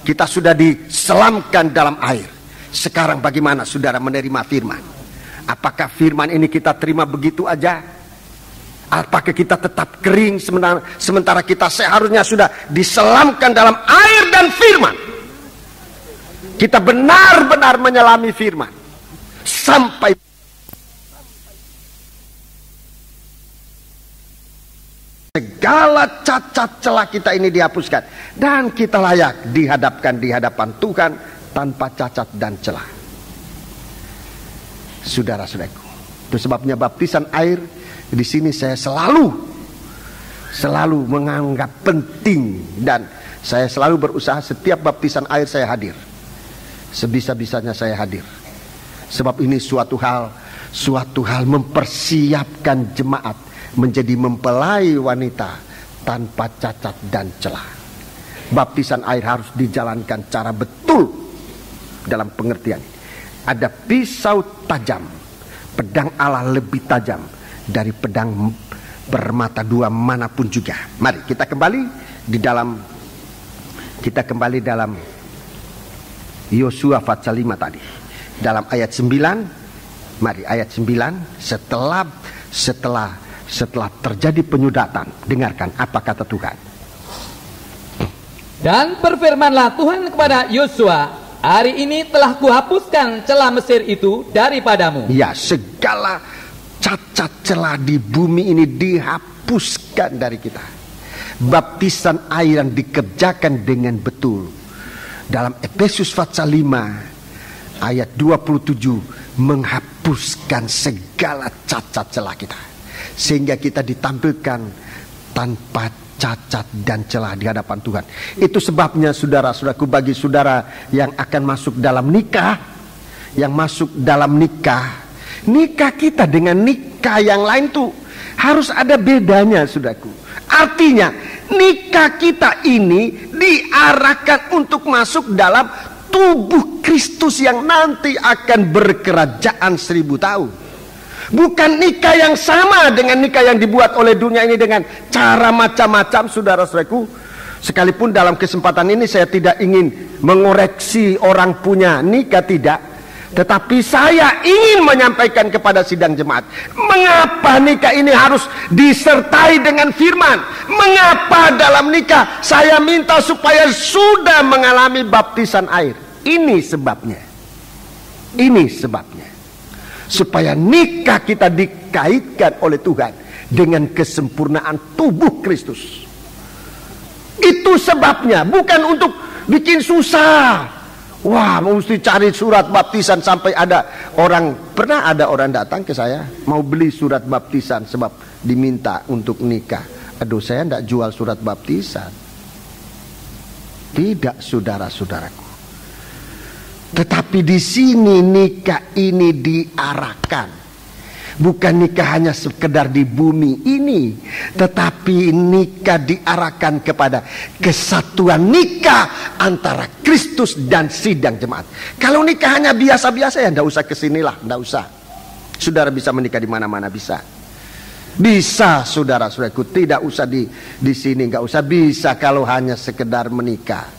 Kita sudah diselamkan dalam air. Sekarang bagaimana saudara menerima firman? Apakah firman ini kita terima begitu aja? Apakah kita tetap kering sementara kita seharusnya sudah diselamkan dalam air dan firman? Kita benar-benar menyelami firman sampai segala cacat celah kita ini dihapuskan dan kita layak dihadapkan di hadapan Tuhan tanpa cacat dan celah. Saudara-saudaraku, itu sebabnya baptisan air di sini saya selalu menganggap penting, dan saya selalu berusaha setiap baptisan air saya hadir. Sebisa-bisanya saya hadir. Sebab ini suatu hal mempersiapkan jemaat menjadi mempelai wanita tanpa cacat dan celah. Baptisan air harus dijalankan cara betul dalam pengertian. Ada pisau tajam, pedang Allah lebih tajam dari pedang bermata dua manapun juga. Mari kita kembali dalam Yosua pasal 5 tadi. Dalam ayat 9, mari ayat 9, setelah terjadi penyudatan, dengarkan apa kata Tuhan. Dan berfirmanlah Tuhan kepada Yosua, hari ini telah kuhapuskan celah Mesir itu daripadamu. Ya, segala cacat celah di bumi ini dihapuskan dari kita. Baptisan air yang dikerjakan dengan betul. Dalam Efesus pasal 5 ayat 27 menghapuskan segala cacat celah kita, sehingga kita ditampilkan tanpa cacat dan celah di hadapan Tuhan. Itu sebabnya saudara-saudaraku, bagi saudara yang akan masuk dalam nikah, nikah kita dengan nikah yang lain tuh harus ada bedanya, saudaraku. Artinya nikah kita ini diarahkan untuk masuk dalam tubuh Kristus yang nanti akan berkerajaan 1000 tahun. Bukan nikah yang sama dengan nikah yang dibuat oleh dunia ini dengan cara macam-macam, saudara-saudaraku. Sekalipun dalam kesempatan ini saya tidak ingin mengoreksi orang punya nikah, tidak. Tetapi saya ingin menyampaikan kepada sidang jemaat, mengapa nikah ini harus disertai dengan firman? Mengapa dalam nikah saya minta supaya sudah mengalami baptisan air? Ini sebabnya. Supaya nikah kita dikaitkan oleh Tuhan dengan kesempurnaan tubuh Kristus. Itu sebabnya, bukan untuk bikin susah. Wah, mesti cari surat baptisan sampai pernah ada orang datang ke saya mau beli surat baptisan sebab diminta untuk nikah. Aduh, saya tidak jual surat baptisan. Tidak, saudara-saudaraku. Tetapi di sini nikah ini diarahkan. Bukan nikah hanya sekedar di bumi ini, tetapi nikah diarahkan kepada kesatuan nikah antara Kristus dan sidang jemaat. Kalau nikah hanya biasa-biasa, ya tidak usah kesinilah, tidak usah. Saudara bisa menikah di mana-mana, bisa. Bisa, saudara-saudaraku, tidak usah di sini, nggak usah. Bisa kalau hanya sekedar menikah.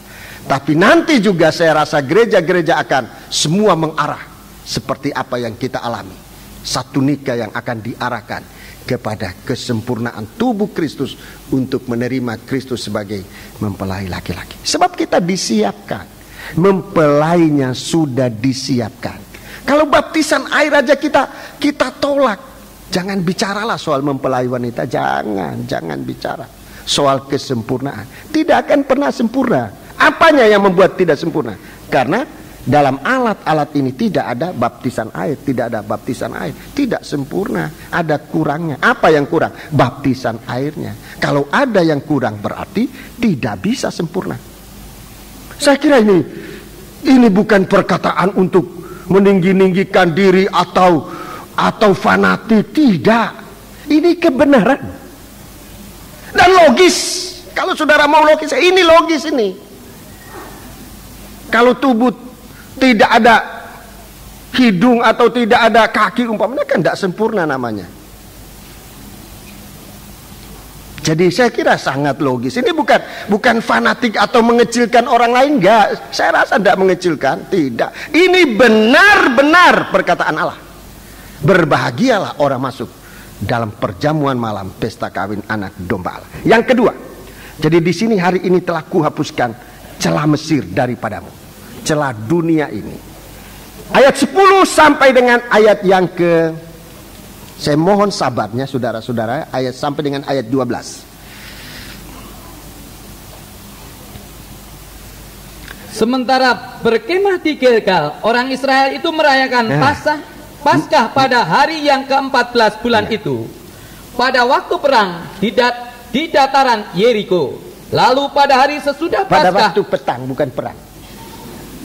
Tapi nanti juga saya rasa gereja-gereja akan semua mengarah seperti apa yang kita alami. Satu nikah yang akan diarahkan kepada kesempurnaan tubuh Kristus untuk menerima Kristus sebagai mempelai laki-laki. Sebab kita disiapkan, mempelainya sudah disiapkan. Kalau baptisan air aja kita tolak, jangan bicaralah soal mempelai wanita, jangan bicara. soal kesempurnaan. Tidak akan pernah sempurna. Apanya yang membuat tidak sempurna? Karena dalam alat-alat ini tidak ada baptisan air, tidak ada baptisan air, tidak sempurna, ada kurangnya. Apa yang kurang? Baptisan airnya. Kalau ada yang kurang berarti tidak bisa sempurna. Saya kira ini bukan perkataan untuk meninggi-ninggikan diri atau fanatik, tidak. Ini kebenaran dan logis. Kalau saudara mau logis, ini logis ini. Kalau tubuh tidak ada hidung atau tidak ada kaki umpamanya, kan tidak sempurna namanya. Jadi saya kira sangat logis. Ini bukan fanatik atau mengecilkan orang lain, enggak. Saya rasa tidak mengecilkan, tidak. Ini benar-benar perkataan Allah. Berbahagialah orang masuk dalam perjamuan malam pesta kawin anak domba Allah. Yang kedua, jadi di sini hari ini telah kuhapuskan celah Mesir daripadamu, celah dunia ini. Ayat 10 sampai dengan ayat yang saya mohon sabarnya saudara-saudara, ayat sampai dengan ayat 12. Sementara berkemah di Gilgal, orang Israel itu merayakan Paskah pada hari yang ke-14 bulan itu, pada waktu perang di dataran Yeriko. Lalu pada hari sesudah Paskah, pada waktu petang, bukan perang.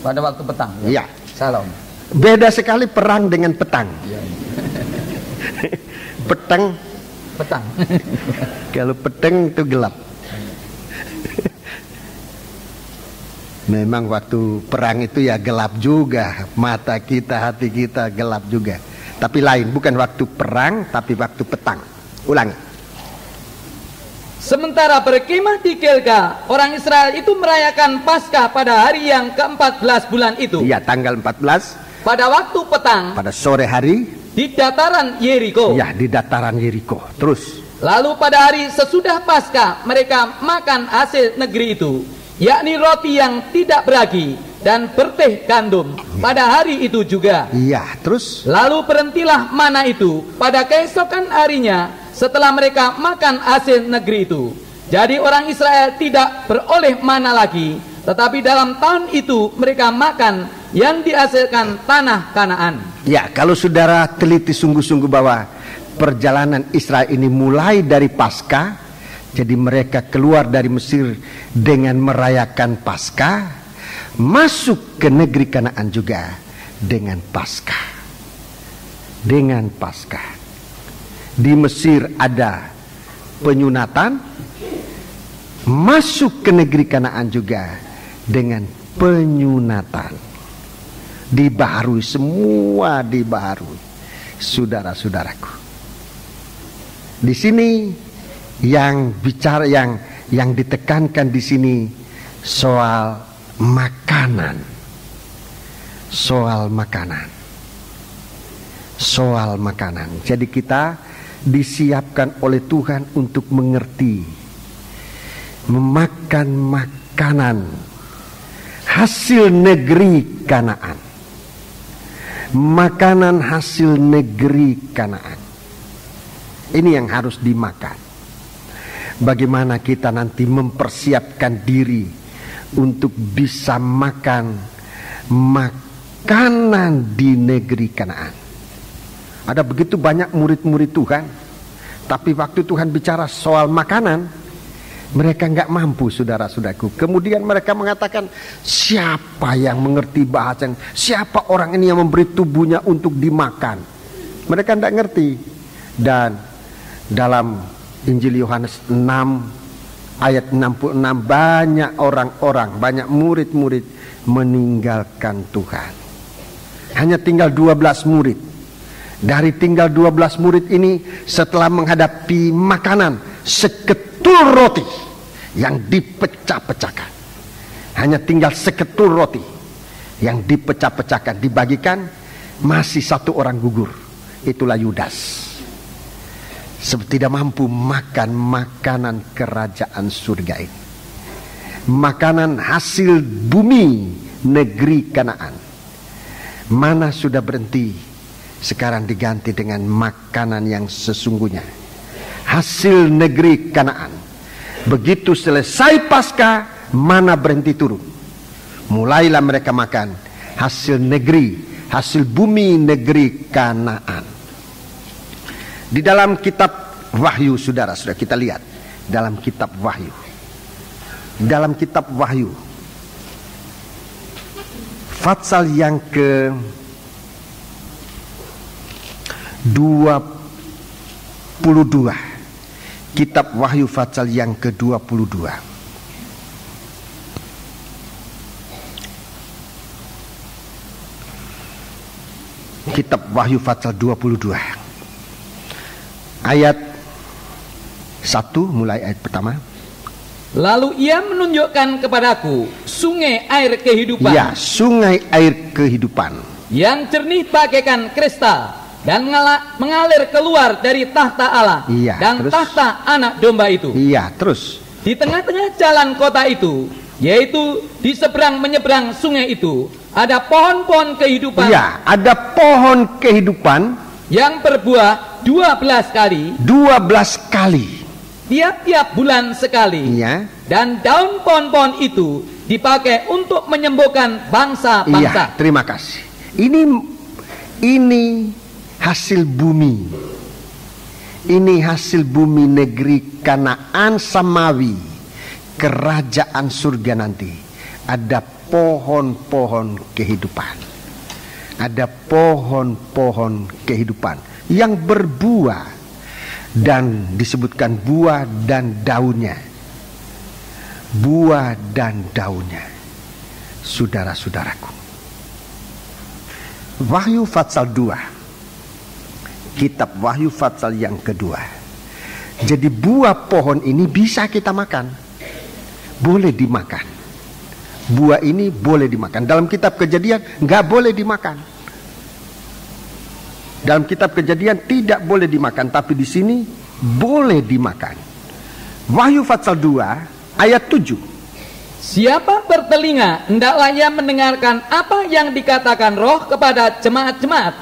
Pada waktu petang. Iya. Salam. Beda sekali perang dengan petang. Petang. Kalau petang itu gelap. Memang waktu perang itu ya gelap juga. Mata kita, hati kita gelap juga. Tapi lain, bukan waktu perang, tapi waktu petang. Ulangi. Sementara berkemah di Gilgal, orang Israel itu merayakan Paskah pada hari yang ke-14 bulan itu. Iya, tanggal 14. Pada waktu petang, pada sore hari, di dataran Yeriko. Ya, di dataran Yeriko. Terus. Lalu pada hari sesudah Paskah, mereka makan hasil negeri itu, yakni roti yang tidak beragi dan berteh gandum pada hari itu juga. Iya, terus. Lalu berhentilah mana itu pada keesokan harinya setelah mereka makan hasil negeri itu. Jadi orang Israel tidak beroleh mana lagi, tetapi dalam tahun itu mereka makan yang dihasilkan tanah Kanaan. Ya, kalau saudara teliti sungguh-sungguh bahwa perjalanan Israel ini mulai dari Paskah, jadi mereka keluar dari Mesir dengan merayakan Paskah, masuk ke negeri Kanaan juga dengan Paskah. Dengan Paskah. Di Mesir ada penyunatan, masuk ke negeri Kanaan juga dengan penyunatan. Dibaharui, semua dibaharui, saudara-saudaraku. Di sini yang bicara, yang ditekankan di sini soal makanan, soal makanan. Jadi kita disiapkan oleh Tuhan untuk mengerti, memakan makanan hasil negeri Kanaan. Makanan hasil negeri Kanaan. Ini yang harus dimakan. Bagaimana kita nanti mempersiapkan diri untuk bisa makan makanan di negeri Kanaan. Ada begitu banyak murid-murid Tuhan, tapi waktu Tuhan bicara soal makanan, mereka nggak mampu, saudara-saudaraku. Kemudian mereka mengatakan, siapa yang mengerti bahasa? Siapa orang ini yang memberi tubuhnya untuk dimakan? Mereka tidak ngerti. Dan dalam Injil Yohanes 6 ayat 66, banyak orang-orang, banyak murid-murid meninggalkan Tuhan. Hanya tinggal 12 murid. Dari tinggal 12 murid ini, setelah menghadapi makanan seketul roti yang dipecah-pecahkan, hanya tinggal seketul roti yang dipecah-pecahkan, dibagikan, masih satu orang gugur, itulah Yudas. Sebab tidak mampu makan makanan kerajaan surga ini, makanan hasil bumi negeri Kanaan. Mana sudah berhenti, sekarang diganti dengan makanan yang sesungguhnya, hasil negeri Kanaan, Begitu selesai Paskah, mana berhenti turun. Mulailah mereka makan hasil negeri, hasil bumi negeri Kanaan. Di dalam kitab Wahyu, saudara-saudara, kita lihat dalam kitab Wahyu. Dalam kitab Wahyu, pasal yang ke 22. Kitab Wahyu pasal yang ke 22. Kitab Wahyu pasal 22. Ayat 1, mulai ayat pertama. Lalu ia menunjukkan kepadaku sungai air kehidupan. Ya, sungai air kehidupan. Yang jernih bagaikan kristal dan mengalir keluar dari tahta Allah dan terus, tahta anak domba itu. Iya, terus. Di tengah-tengah jalan kota itu, yaitu di seberang menyeberang sungai itu, ada pohon-pohon kehidupan. Iya, ada pohon kehidupan yang berbuah 12 kali. 12 kali. Tiap-tiap bulan sekali. Iya. Dan daun pohon-pohon itu dipakai untuk menyembuhkan bangsa-bangsa. Iya, terima kasih. Ini hasil bumi. Ini hasil bumi negeri Kanaan Samawi, kerajaan surga nanti. Ada pohon-pohon kehidupan. Ada pohon-pohon kehidupan yang berbuah. Dan disebutkan buah dan daunnya. Buah dan daunnya. Saudara-saudaraku, Wahyu pasal 2. Kitab Wahyu pasal yang kedua. Jadi buah pohon ini bisa kita makan. Boleh dimakan. Buah ini boleh dimakan. Dalam kitab Kejadian nggak boleh dimakan. Dalam kitab Kejadian tidak boleh dimakan, tapi di sini boleh dimakan. Wahyu pasal 2 ayat 7. Siapa bertelinga hendaklah ia mendengarkan apa yang dikatakan Roh kepada jemaat-jemaat.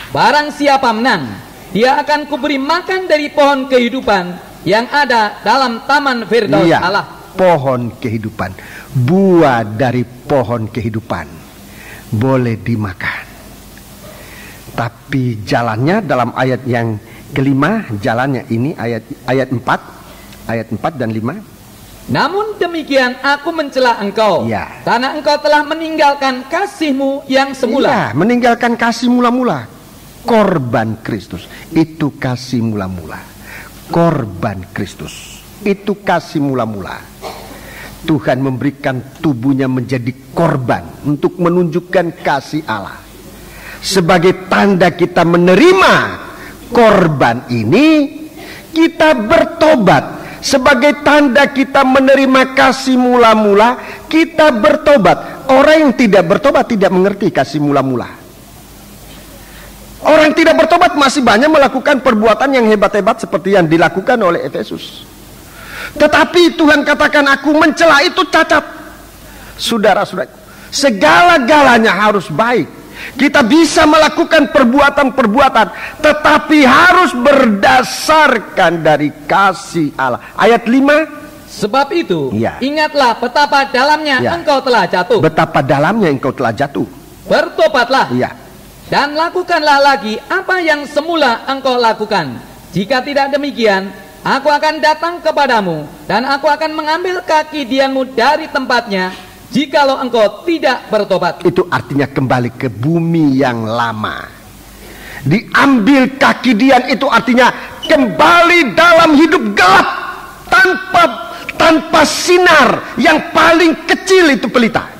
Barang siapa menang, dia akan kuberi makan dari pohon kehidupan yang ada dalam taman Firdaus Allah. Pohon kehidupan, buah dari pohon kehidupan boleh dimakan. Tapi jalannya dalam ayat yang kelima, jalannya ini ayat 4 dan 5. Namun demikian aku mencela engkau, karena engkau telah meninggalkan kasihmu yang semula. Iya, meninggalkan kasih mula-mula. Korban Kristus itu kasih mula-mula. Korban Kristus itu kasih mula-mula. Tuhan memberikan tubuhnya menjadi korban untuk menunjukkan kasih Allah. Sebagai tanda kita menerima korban ini, kita bertobat. Sebagai tanda kita menerima kasih mula-mula, kita bertobat. Orang yang tidak bertobat tidak mengerti kasih mula-mula. Orang yang tidak bertobat masih banyak melakukan perbuatan yang hebat-hebat seperti yang dilakukan oleh Efesus. Tetapi Tuhan katakan, aku mencela itu cacat. Saudara-saudara, segala-galanya harus baik. Kita bisa melakukan perbuatan-perbuatan, tetapi harus berdasarkan dari kasih Allah. Ayat 5. Sebab itu, ingatlah betapa dalamnya engkau telah jatuh. Betapa dalamnya engkau telah jatuh. Bertobatlah. Dan lakukanlah lagi apa yang semula engkau lakukan. Jika tidak demikian, aku akan datang kepadamu, dan aku akan mengambil kaki dianmu dari tempatnya, jikalau engkau tidak bertobat. Itu artinya kembali ke bumi yang lama. Diambil kaki dian itu artinya kembali dalam hidup gelap, tanpa sinar yang paling kecil itu pelita.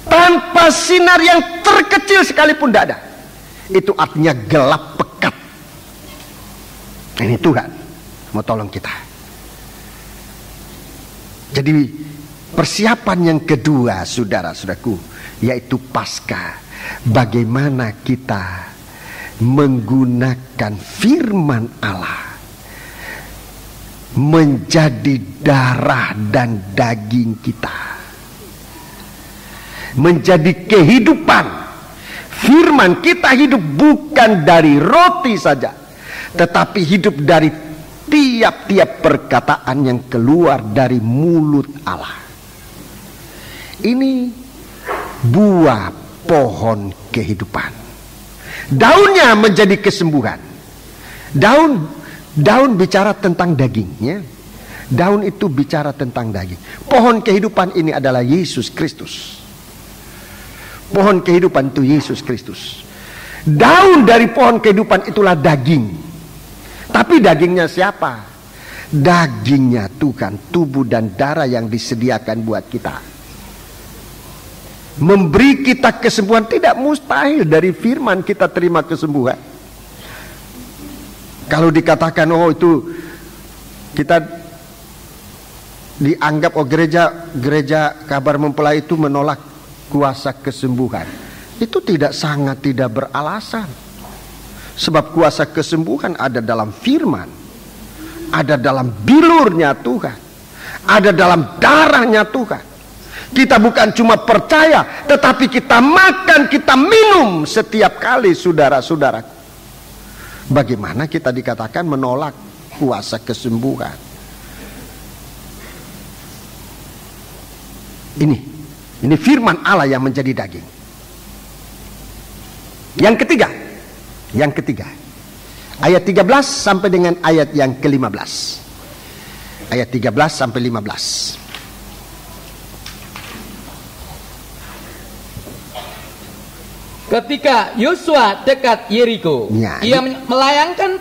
Tanpa sinar yang terkecil sekalipun tidak ada. Itu artinya gelap pekat. Ini Tuhan mau tolong kita. Jadi persiapan yang kedua, saudara-saudaraku, yaitu Paskah. Bagaimana kita menggunakan firman Allah menjadi darah dan daging kita, menjadi kehidupan. Firman kita hidup bukan dari roti saja, tetapi hidup dari tiap-tiap perkataan yang keluar dari mulut Allah. Ini buah pohon kehidupan. Daunnya menjadi kesembuhan. Daun bicara tentang dagingnya. Daun itu bicara tentang daging. Pohon kehidupan ini adalah Yesus Kristus. Pohon kehidupan itu Yesus Kristus. Daun dari pohon kehidupan itulah daging. Tapi dagingnya siapa? Dagingnya Tuhan, tubuh dan darah yang disediakan buat kita. Memberi kita kesembuhan. Tidak mustahil dari firman kita terima kesembuhan. Kalau dikatakan oh itu kita dianggap gereja kabar mempelai itu menolak kuasa kesembuhan, itu sangat tidak beralasan. Sebab kuasa kesembuhan ada dalam firman, ada dalam bilurnya Tuhan, ada dalam darahnya Tuhan. Kita bukan cuma percaya, tetapi kita makan, kita minum setiap kali, saudara-saudara. Bagaimana kita dikatakan menolak kuasa kesembuhan? Ini firman Allah yang menjadi daging. Yang ketiga, ayat 13 sampai dengan ayat yang ke-15. Ayat 13 sampai 15. Ketika Yosua dekat Yeriko, ia melayangkan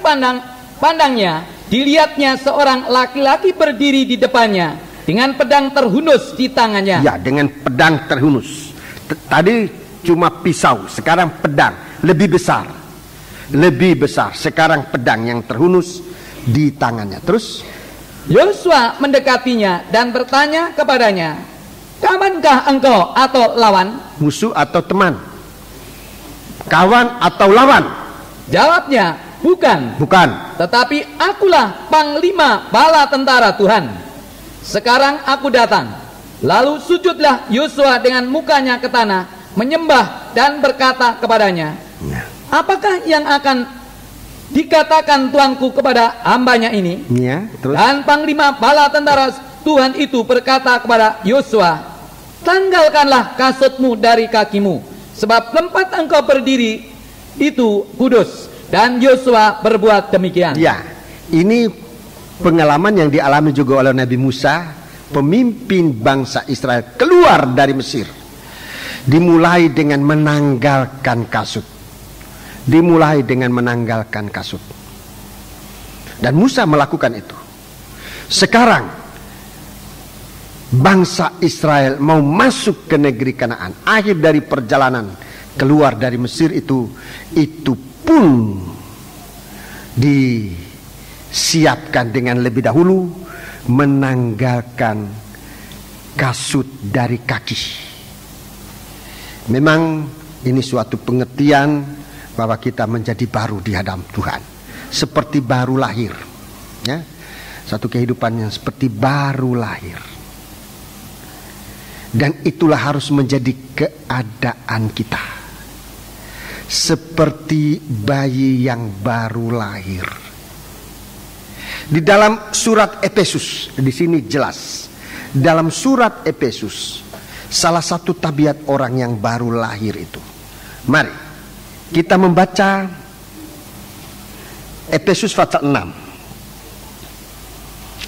pandangnya, dilihatnya seorang laki-laki berdiri di depannya dengan pedang terhunus di tangannya. Ya, dengan pedang terhunus. Tadi cuma pisau, sekarang pedang lebih besar. Sekarang pedang yang terhunus di tangannya. Terus Yosua mendekatinya dan bertanya kepadanya, "Kamankah engkau atau lawan?" Musuh atau teman? Kawan atau lawan? Jawabnya, bukan. Tetapi akulah panglima bala tentara Tuhan. Sekarang aku datang. Lalu sujudlah Yosua dengan mukanya ke tanah, menyembah dan berkata kepadanya, "Apakah yang akan dikatakan tuanku kepada hambanya ini?" Terus? Dan panglima bala tentara Tuhan itu berkata kepada Yosua, "Tanggalkanlah kasutmu dari kakimu, sebab tempat engkau berdiri itu kudus." Dan Yosua berbuat demikian. Ya, ini pengalaman yang dialami juga oleh Nabi Musa, pemimpin bangsa Israel keluar dari Mesir. Dimulai dengan menanggalkan kasut. Dan Musa melakukan itu. Sekarang bangsa Israel mau masuk ke negeri Kanaan. Akhir dari perjalanan keluar dari Mesir itu pun disiapkan dengan lebih dahulu menanggalkan kasut dari kaki. Memang ini suatu pengertian bahwa kita menjadi baru di hadapan Tuhan, seperti baru lahir, ya, satu kehidupan yang seperti baru lahir. Dan itulah harus menjadi keadaan kita, seperti bayi yang baru lahir. Di dalam surat Efesus, di sini jelas, dalam surat Efesus, salah satu tabiat orang yang baru lahir itu. Mari kita membaca Efesus pasal 6.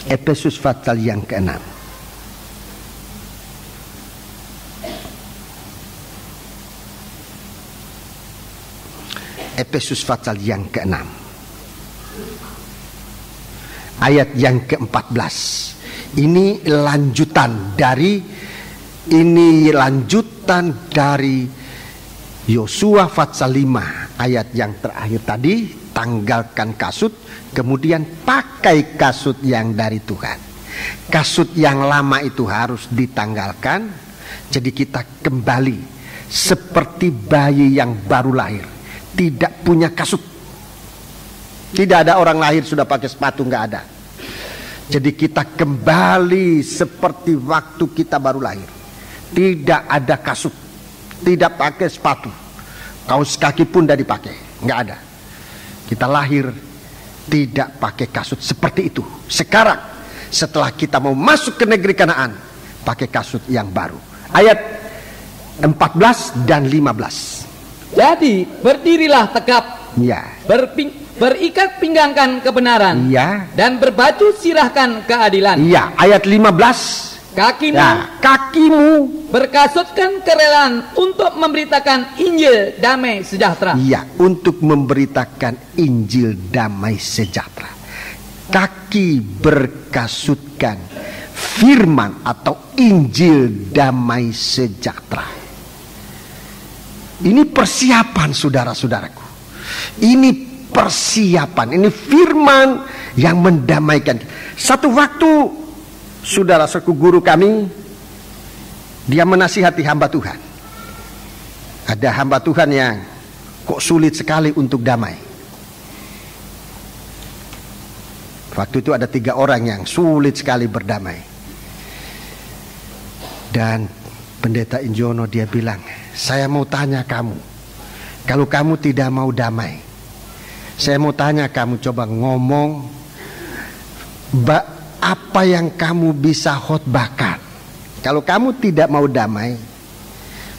Efesus pasal yang ke-6. Efesus pasal yang ke-6 ayat yang ke-14. Ini lanjutan dari Yosua pasal 5 ayat yang terakhir tadi. Tanggalkan kasut, kemudian pakai kasut yang dari Tuhan. Kasut yang lama itu harus ditanggalkan. Jadi kita kembali seperti bayi yang baru lahir, tidak punya kasut. Tidak ada orang lahir sudah pakai sepatu, nggak ada. Jadi kita kembali seperti waktu kita baru lahir. Tidak ada kasut, tidak pakai sepatu, kaos kaki pun tidak dipakai, nggak ada. Kita lahir tidak pakai kasut seperti itu. Sekarang setelah kita mau masuk ke negeri Kanaan, pakai kasut yang baru. Ayat 14 dan 15. Jadi berdirilah tegap, Ya. berikat pinggangkan kebenaran, Ya. dan berbaju sirahkan keadilan. Iya, ayat 15. Kakimu Ya, kakimu. berkasutkan kerelaan untuk memberitakan Injil damai sejahtera. Iya, untuk memberitakan Injil damai sejahtera. Kaki berkasutkan firman atau Injil damai sejahtera. Ini persiapan, saudara-saudaraku. Ini persiapan, ini firman yang mendamaikan. Satu waktu, saudara seku guru kami, dia menasihati hamba Tuhan. Ada hamba Tuhan yang kok sulit sekali untuk damai. Waktu itu ada 3 orang yang sulit sekali berdamai. Dan pendeta Injono dia bilang, saya mau tanya kamu, kalau kamu tidak mau damai, saya mau tanya kamu, coba ngomong apa yang kamu bisa khotbahkan. Kalau kamu tidak mau damai,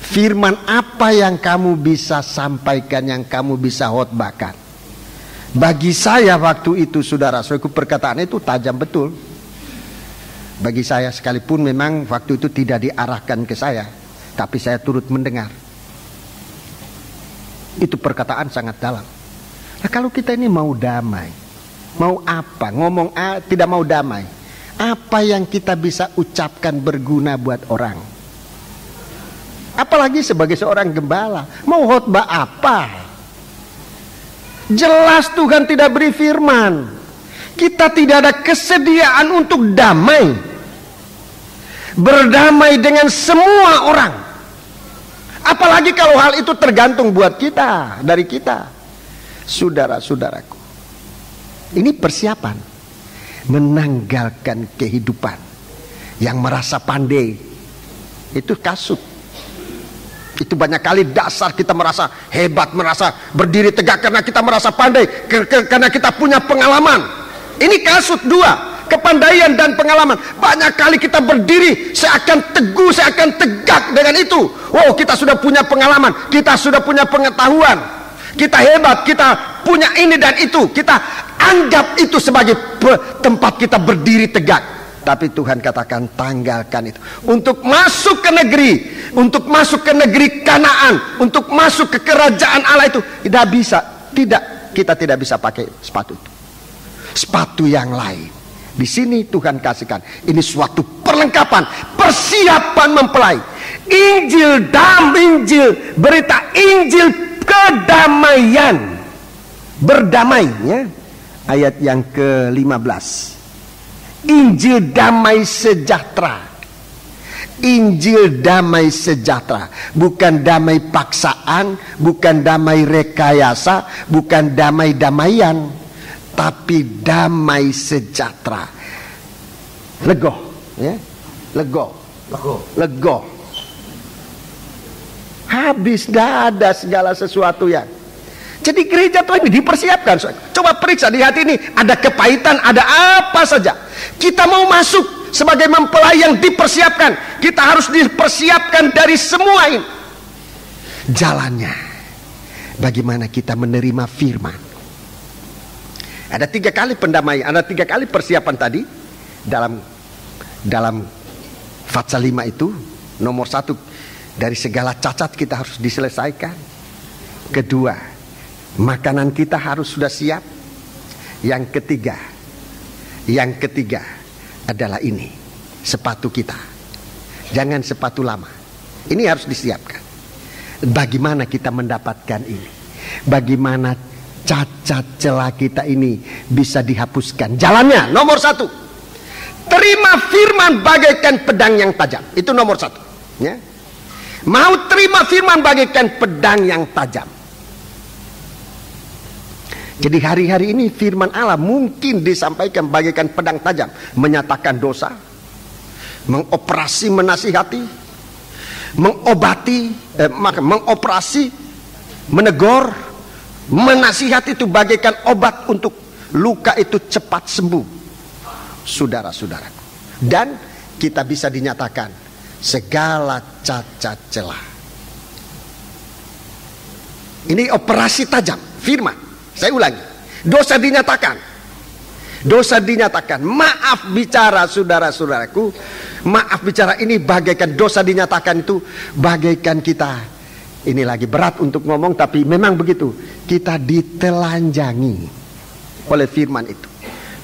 firman apa yang kamu bisa sampaikan, yang kamu bisa khotbahkan. Bagi saya waktu itu, saudara-saudaraku, perkataan itu tajam betul. Bagi saya, sekalipun memang waktu itu tidak diarahkan ke saya, tapi saya turut mendengar. Itu perkataan sangat dalam. Nah, kalau kita ini mau damai, mau apa? Ngomong tidak mau damai. Apa yang kita bisa ucapkan berguna buat orang? Apalagi sebagai seorang gembala, mau khotbah apa? Jelas Tuhan tidak beri firman. Kita tidak ada kesediaan untuk damai, berdamai dengan semua orang. Apalagi kalau hal itu tergantung buat kita, dari kita. Saudara-saudaraku, ini persiapan menanggalkan kehidupan yang merasa pandai. Itu kasut. Itu banyak kali dasar kita merasa hebat, merasa berdiri tegak karena kita merasa pandai, karena kita punya pengalaman. Ini kasut 2, kepandaian dan pengalaman. Banyak kali kita berdiri seakan teguh, seakan tegak dengan itu. Oh, kita sudah punya pengalaman, kita sudah punya pengetahuan, kita hebat, kita punya ini dan itu. Kita anggap itu sebagai tempat kita berdiri tegak. Tapi Tuhan katakan, tanggalkan itu. Untuk masuk ke negeri, untuk masuk ke negeri Kanaan, untuk masuk ke kerajaan Allah itu tidak bisa. Tidak, kita tidak bisa pakai sepatu itu. Sepatu yang lain. Di sini Tuhan kasihkan. Ini suatu perlengkapan, persiapan mempelai. Injil, berita Injil kedamaian. Berdamainya. Ayat yang ke-15. Injil damai sejahtera. Injil damai sejahtera. Bukan damai paksaan, bukan damai rekayasa, bukan damai-damaian, tapi damai sejahtera. Lego, ya? Lego. Habis, tidak ada segala sesuatu yang. Jadi gereja Tuhan ini dipersiapkan. Coba periksa di hati ini, ada kepahitan, ada apa saja. Kita mau masuk sebagai mempelai yang dipersiapkan. Kita harus dipersiapkan dari semua ini. Jalannya, bagaimana kita menerima firman. Ada 3 kali pendamaian, ada 3 kali persiapan tadi dalam Fatsal 5 itu. Nomor 1, dari segala cacat kita harus diselesaikan. Kedua, makanan kita harus sudah siap. Yang ketiga adalah ini, sepatu kita. Jangan sepatu lama. Ini harus disiapkan. Bagaimana kita mendapatkan ini? Bagaimana cacat celah kita ini bisa dihapuskan? Jalannya, nomor 1, terima firman bagaikan pedang yang tajam. Itu nomor 1, ya. Mau terima firman bagaikan pedang yang tajam. Jadi hari-hari ini firman Allah mungkin disampaikan bagaikan pedang tajam, menyatakan dosa, mengoperasi menasihati, mengobati, mengoperasi, menegur, menasihati itu bagaikan obat untuk luka itu cepat sembuh, saudara-saudaraku. Dan kita bisa dinyatakan segala cacat celah. Ini operasi tajam firman. Saya ulangi, dosa dinyatakan. Dosa dinyatakan. Maaf bicara, saudara-saudaraku. Maaf bicara ini bagaikan dosa dinyatakan itu bagaikan kita. Ini lagi berat untuk ngomong, tapi memang begitu. Kita ditelanjangi oleh firman itu.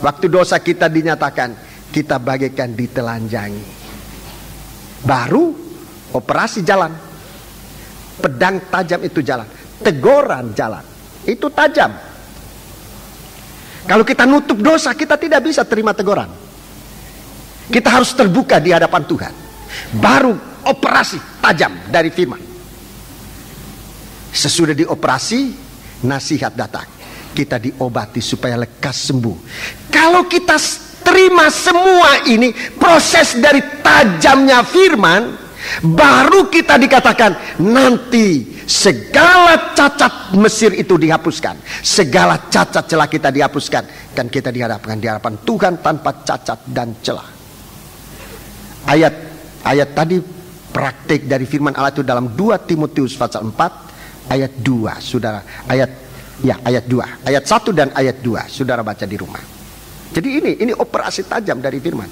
Waktu dosa kita dinyatakan, kita bagaikan ditelanjangi. Baru operasi jalan. Pedang tajam itu jalan. Teguran jalan. Itu tajam. Kalau kita nutup dosa, kita tidak bisa terima teguran. Kita harus terbuka di hadapan Tuhan. Baru operasi tajam dari firman. Sesudah dioperasi, nasihat datang. Kita diobati supaya lekas sembuh. Kalau kita terima semua ini, proses dari tajamnya firman, baru kita dikatakan nanti segala cacat Mesir itu dihapuskan, segala cacat celah kita dihapuskan, dan kita dihadapkan di hadapan Tuhan tanpa cacat dan celah. Ayat tadi praktik dari firman Allah itu dalam 2 Timotius pasal 4 ayat 2, saudara. Ayat 2, ayat 1 dan ayat 2, saudara baca di rumah. Jadi ini operasi tajam dari firman.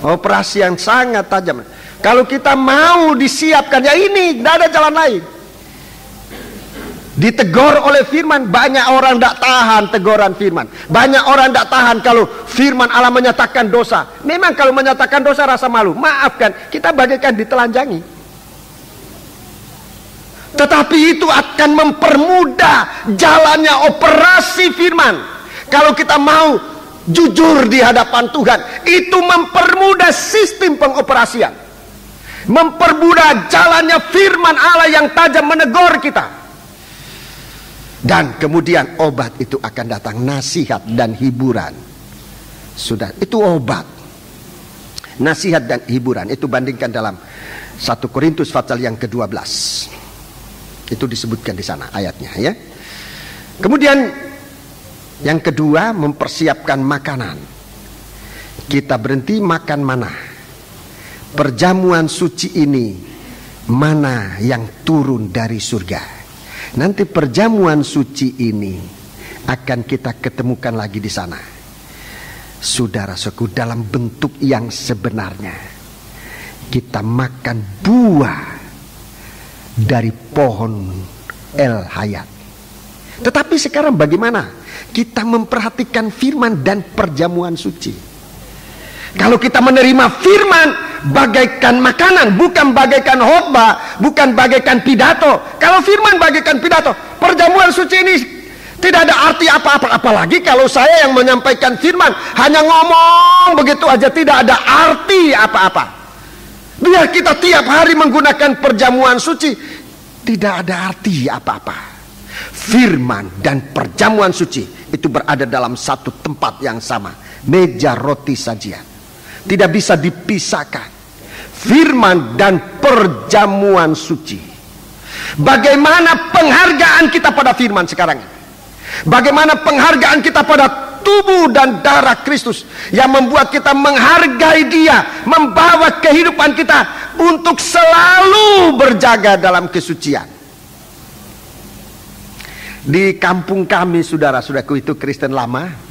Operasi yang sangat tajam. Kalau kita mau disiapkan, ya ini, tidak ada jalan lain. Ditegur oleh firman, banyak orang tidak tahan teguran firman. Banyak orang tidak tahan kalau firman Allah menyatakan dosa. Memang kalau menyatakan dosa rasa malu. Maafkan, kita bagaikan ditelanjangi. Tetapi itu akan mempermudah jalannya operasi firman. Kalau kita mau jujur di hadapan Tuhan, itu mempermudah sistem pengoperasian, mempermudah jalannya firman Allah yang tajam menegur kita. Dan kemudian obat itu akan datang, nasihat dan hiburan. Sudah, itu obat. Nasihat dan hiburan itu bandingkan dalam 1 Korintus pasal yang ke-12. Itu disebutkan di sana ayatnya, ya. Kemudian yang kedua, mempersiapkan makanan. Kita berhenti makan mana? Perjamuan suci ini mana yang turun dari surga. Nanti perjamuan suci ini akan kita ketemukan lagi di sana. Saudara-saudaraku, dalam bentuk yang sebenarnya. Kita makan buah dari pohon El Hayat. Tetapi sekarang bagaimana kita memperhatikan firman dan perjamuan suci? Kalau kita menerima firman bagaikan makanan, bukan bagaikan khotbah, bukan bagaikan pidato. Kalau firman bagaikan pidato, perjamuan suci ini tidak ada arti apa-apa. Apalagi kalau saya yang menyampaikan firman hanya ngomong begitu aja, tidak ada arti apa-apa. Biar kita tiap hari menggunakan perjamuan suci, tidak ada arti apa-apa. Firman dan perjamuan suci itu berada dalam satu tempat yang sama, meja roti sajian. Tidak bisa dipisahkan firman dan perjamuan suci. Bagaimana penghargaan kita pada firman sekarang ini? Bagaimana penghargaan kita pada tubuh dan darah Kristus yang membuat kita menghargai Dia, membawa kehidupan kita untuk selalu berjaga dalam kesucian. Di kampung kami, saudara-saudaraku, itu Kristen lama.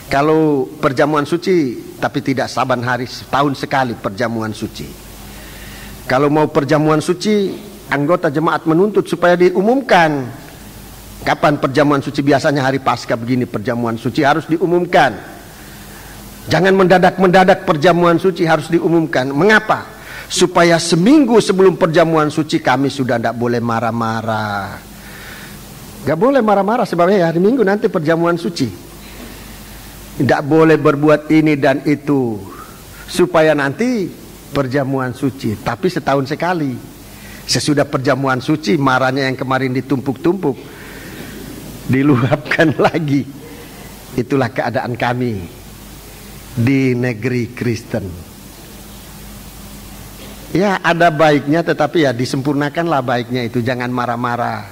Kalau perjamuan suci, tapi tidak saban hari, setahun sekali perjamuan suci. Kalau mau perjamuan suci, anggota jemaat menuntut supaya diumumkan. Kapan perjamuan suci? Biasanya hari Paskah begini, perjamuan suci harus diumumkan. Jangan mendadak-mendadak perjamuan suci, harus diumumkan. Mengapa? Supaya seminggu sebelum perjamuan suci kami sudah tidak boleh marah-marah. Gak boleh marah-marah, sebabnya hari Minggu nanti perjamuan suci. Tidak boleh berbuat ini dan itu, supaya nanti perjamuan suci. Tapi setahun sekali. Sesudah perjamuan suci, marahnya yang kemarin ditumpuk-tumpuk diluapkan lagi. Itulah keadaan kami di negeri Kristen. Ya, ada baiknya, tetapi ya disempurnakanlah baiknya itu. Jangan marah-marah.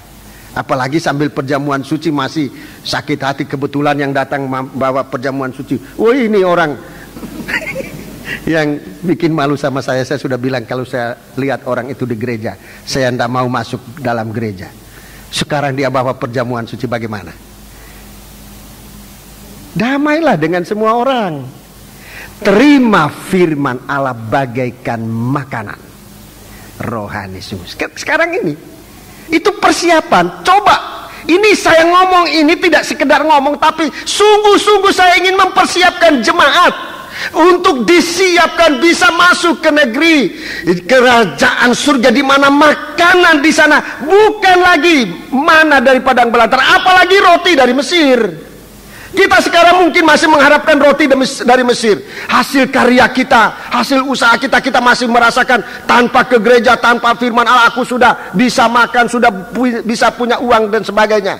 Apalagi sambil perjamuan suci masih sakit hati, kebetulan yang datang bawa perjamuan suci. Oh, ini orang yang bikin malu sama saya. Saya sudah bilang kalau saya lihat orang itu di gereja, saya tidak mau masuk dalam gereja. Sekarang dia bawa perjamuan suci, bagaimana? Damailah dengan semua orang. Terima firman Allah bagaikan makanan rohani sungguh. Sekarang ini itu persiapan. Coba, ini saya ngomong ini tidak sekedar ngomong, tapi sungguh-sungguh saya ingin mempersiapkan jemaat untuk disiapkan bisa masuk ke negeri kerajaan surga, di mana makanan di sana bukan lagi mana dari padang belantara, apalagi roti dari Mesir. Kita sekarang mungkin masih mengharapkan roti dari Mesir. Hasil karya kita, hasil usaha kita, kita masih merasakan tanpa ke gereja, tanpa firman Allah, aku sudah bisa makan, sudah bisa punya uang dan sebagainya.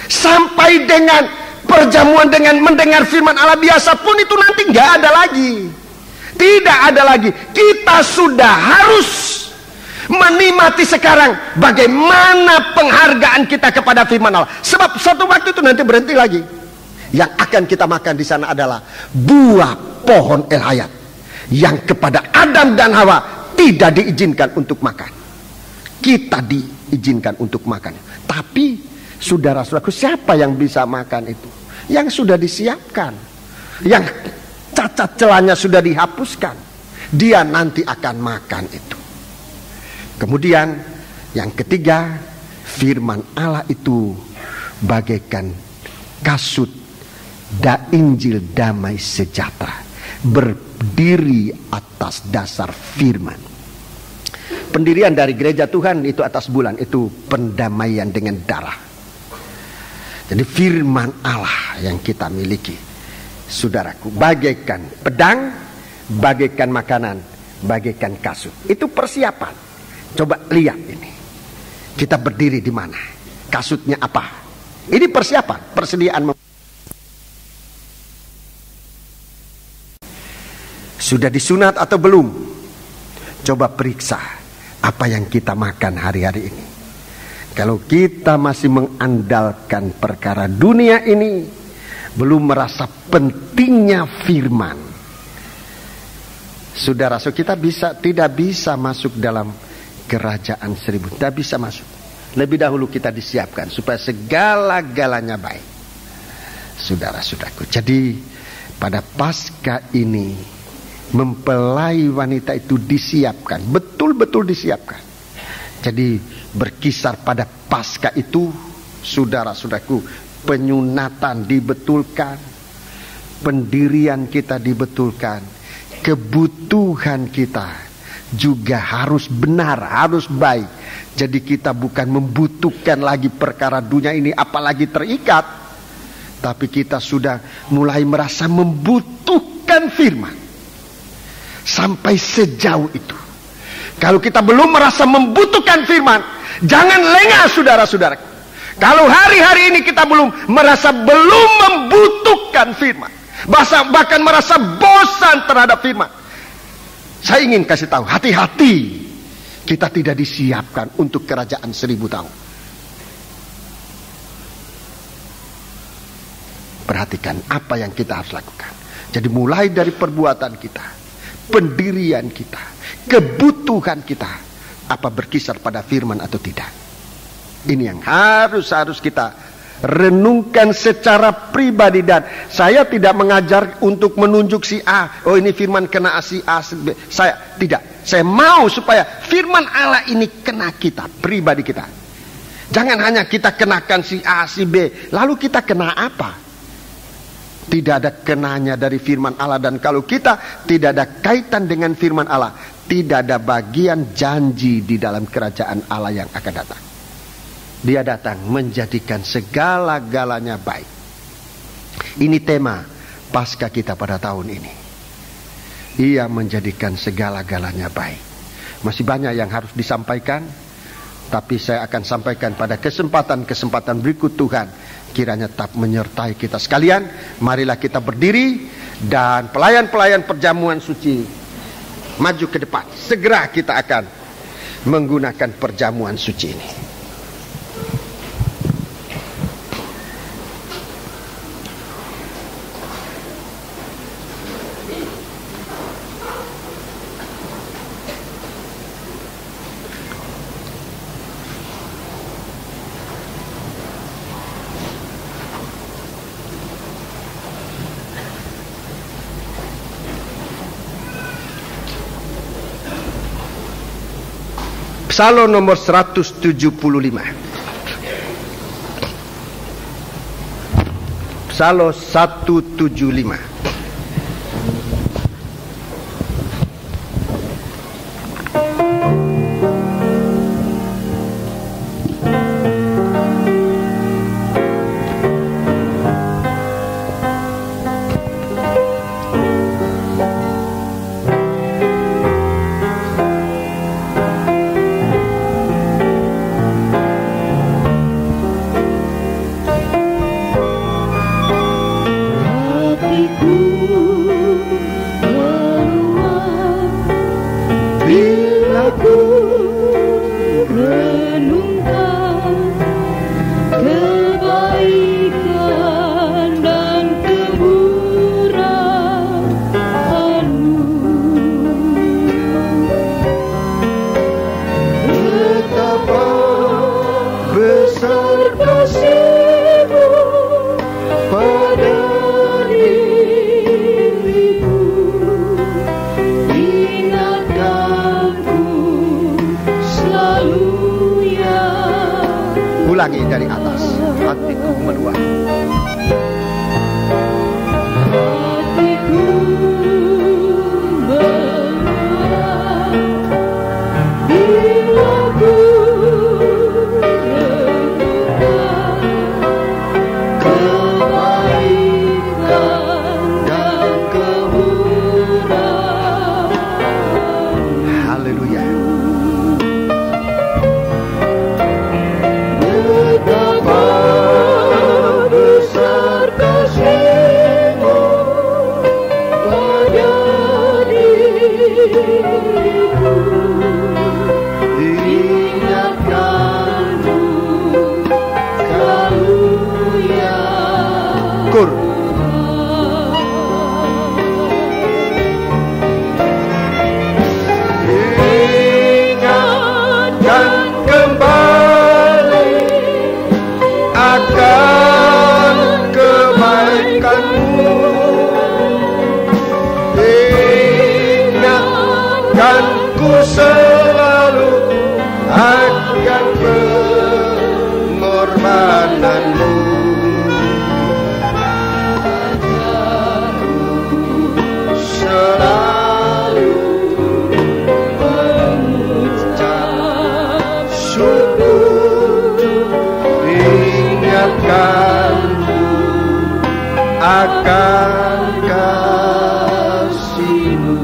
Sampai dengan perjamuan dengan mendengar firman Allah biasa pun itu nanti nggak ada lagi. Tidak ada lagi. Kita sudah harus menikmati sekarang bagaimana penghargaan kita kepada firman Allah. Sebab satu waktu itu nanti berhenti lagi. Yang akan kita makan di sana adalah buah pohon El Hayat yang kepada Adam dan Hawa tidak diizinkan untuk makan. Kita diizinkan untuk makan. Tapi saudara-saudaraku, siapa yang bisa makan itu? Yang sudah disiapkan, yang cacat celahnya sudah dihapuskan, dia nanti akan makan itu. Kemudian yang ketiga, firman Allah itu bagaikan kasut Injil damai sejahtera, berdiri atas dasar firman. Pendirian dari gereja Tuhan itu atas bulan, itu pendamaian dengan darah. Jadi firman Allah yang kita miliki, saudaraku, bagaikan pedang, bagaikan makanan, bagaikan kasut. Itu persiapan. Coba lihat ini. Kita berdiri di mana? Kasutnya apa? Ini persiapan, persediaan. Sudah disunat atau belum? Coba periksa apa yang kita makan hari-hari ini. Kalau kita masih mengandalkan perkara dunia ini, belum merasa pentingnya firman, saudara-saudara, kita tidak bisa masuk dalam kerajaan 1000. Tidak bisa masuk. Lebih dahulu kita disiapkan supaya segala-galanya baik, saudara-saudaraku. Jadi pada Paskah ini, mempelai wanita itu disiapkan, betul-betul disiapkan. Jadi berkisar pada Paskah itu, saudara-saudaraku, penyunatan dibetulkan, pendirian kita dibetulkan, kebutuhan kita juga harus benar, harus baik. Jadi kita bukan membutuhkan lagi perkara dunia ini, apalagi terikat, tapi kita sudah mulai merasa membutuhkan firman. Sampai sejauh itu. Kalau kita belum merasa membutuhkan firman, jangan lengah, saudara-saudara. Kalau hari-hari ini kita belum membutuhkan firman, bahkan merasa bosan terhadap firman, saya ingin kasih tahu, hati-hati, kita tidak disiapkan untuk kerajaan 1000 tahun. Perhatikan apa yang kita harus lakukan. Jadi mulai dari perbuatan kita, pendirian kita, kebutuhan kita, apa berkisar pada firman atau tidak. Ini yang harus kita renungkan secara pribadi. Dan saya tidak mengajar untuk menunjuk si A, oh ini firman kena si A, saya tidak. Saya mau supaya firman Allah ini kena kita, pribadi kita. Jangan hanya kita kenakan si A, si B, lalu kita kena apa? Tidak ada kenanya dari firman Allah. Dan kalau kita tidak ada kaitan dengan firman Allah, tidak ada bagian janji di dalam kerajaan Allah yang akan datang. Dia datang menjadikan segala-galanya baik. Ini tema Paskah kita pada tahun ini. Ia menjadikan segala-galanya baik. Masih banyak yang harus disampaikan, tapi saya akan sampaikan pada kesempatan-kesempatan berikut. Tuhan kiranya tetap menyertai kita sekalian. Marilah kita berdiri, dan pelayan-pelayan perjamuan suci maju ke depan. Segera kita akan menggunakan perjamuan suci ini. Psalm nomor 175. Psalm 175. Ulangi dari atas. Hatiku meluap. Hatiku meluap bila ku renungkan kebaikan dan kemurahan. Haleluya. Selalu akan pengorbananmu. Selalu mengucap syukur, ingatkanku akan kasih-Mu.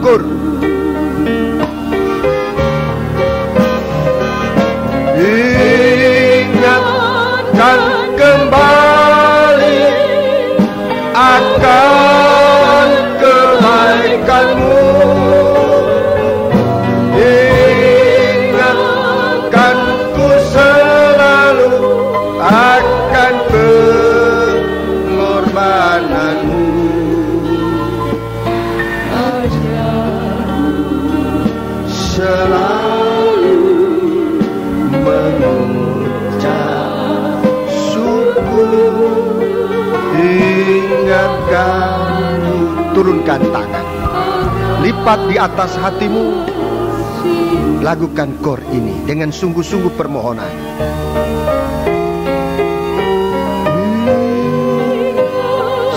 Ingatkan kembali akan kebaikan-Mu. Ingatkanku selalu akan pengorbanan-Mu. Selalu mengucap syukur, ingatkan. Turunkan tangan, lipat di atas hatimu, lakukan kor ini dengan sungguh-sungguh permohonan.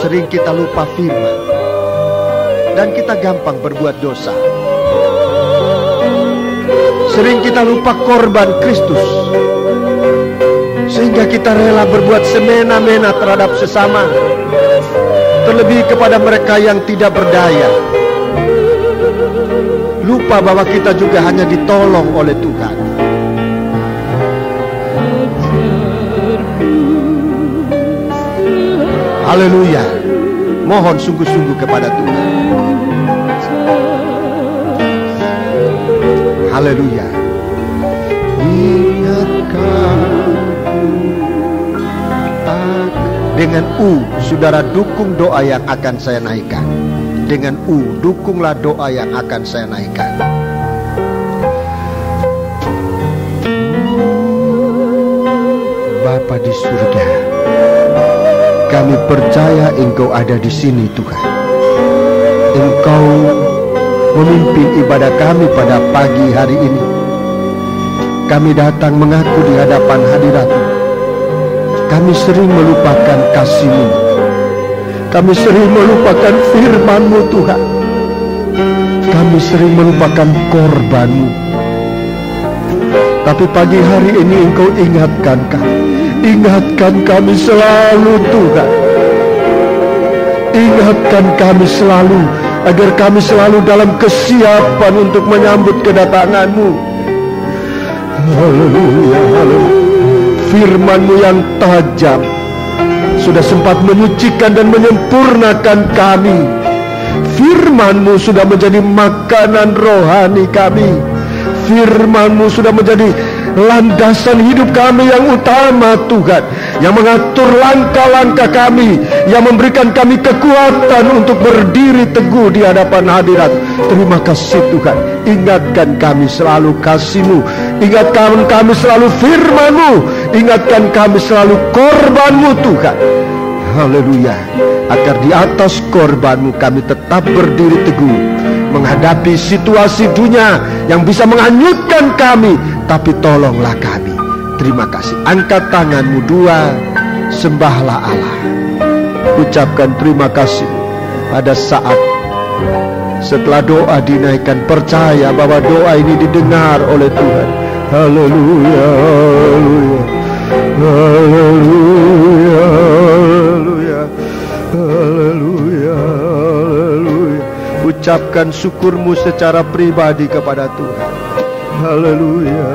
Sering kita lupa firman dan kita gampang berbuat dosa. Sering kita lupa korban Kristus, sehingga kita rela berbuat semena-mena terhadap sesama, terlebih kepada mereka yang tidak berdaya. Lupa bahwa kita juga hanya ditolong oleh Tuhan. Haleluya. Mohon sungguh-sungguh kepada Tuhan. Haleluya. Dengan saudara dukung doa yang akan saya naikkan. Dengan dukunglah doa yang akan saya naikkan. Bapa di surga, kami percaya Engkau ada di sini, Tuhan. Engkau memimpin ibadah kami pada pagi hari ini. kami datang mengaku di hadapan hadirat-Mu. Kami sering melupakan kasih-Mu. Kami sering melupakan firman-Mu Tuhan. Kami sering melupakan korban-Mu. Tapi pagi hari ini Engkau ingatkan kami. Ingatkan kami selalu Tuhan. Ingatkan kami selalu, agar kami selalu dalam kesiapan untuk menyambut kedatangan-Mu. Haleluya, haleluya. Firman-Mu yang tajam sudah sempat menyucikan dan menyempurnakan kami. Firman-Mu sudah menjadi makanan rohani kami. Firman-Mu sudah menjadi landasan hidup kami yang utama Tuhan, yang mengatur langkah-langkah kami, yang memberikan kami kekuatan untuk berdiri teguh di hadapan hadirat. Terima kasih Tuhan. Ingatkan kami selalu kasih-Mu. Ingatkan kami selalu firman-Mu. Ingatkan kami selalu korban-Mu Tuhan. Haleluya. Agar di atas korban-Mu kami tetap berdiri teguh menghadapi situasi dunia yang bisa menghanyutkan kami. Tapi tolonglah kami. Terima kasih. Angkat tanganmu dua, sembahlah Allah. Ucapkan terima kasih pada saat setelah doa dinaikkan. Percaya bahwa doa ini didengar oleh Tuhan. Haleluya, haleluya, haleluya, haleluya, haleluya. Ucapkan syukurmu secara pribadi kepada Tuhan. Haleluya,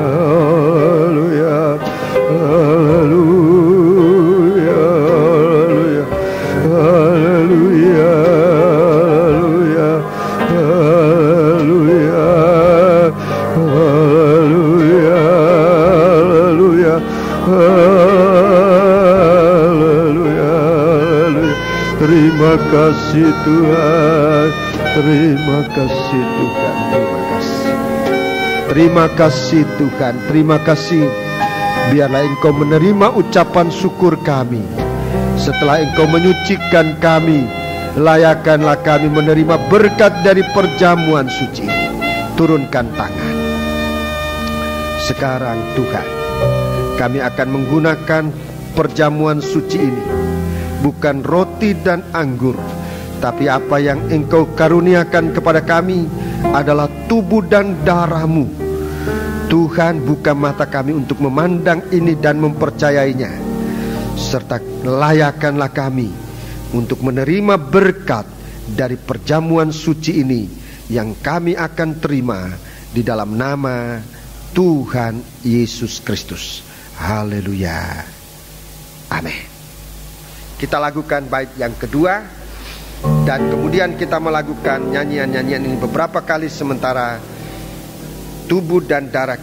haleluya, haleluya, haleluya, haleluya, haleluya, haleluya, haleluya. Terima kasih Tuhan. Terima kasih Tuhan. Terima kasih. Terima kasih Tuhan. Terima kasih. Biarlah Engkau menerima ucapan syukur kami. Setelah Engkau menyucikan kami, layakkanlah kami menerima berkat dari perjamuan suci. Turunkan tangan. Sekarang Tuhan, kami akan menggunakan perjamuan suci ini, bukan roti dan anggur, tapi apa yang Engkau karuniakan kepada kami adalah tubuh dan darah-Mu. Tuhan, buka mata kami untuk memandang ini dan mempercayainya, serta layakkanlah kami untuk menerima berkat dari perjamuan suci ini yang kami akan terima di dalam nama Tuhan Yesus Kristus. Haleluya. Amin. Kita lakukan bait yang kedua, dan kemudian kita melakukan nyanyian-nyanyian ini beberapa kali sementara tubuh dan darah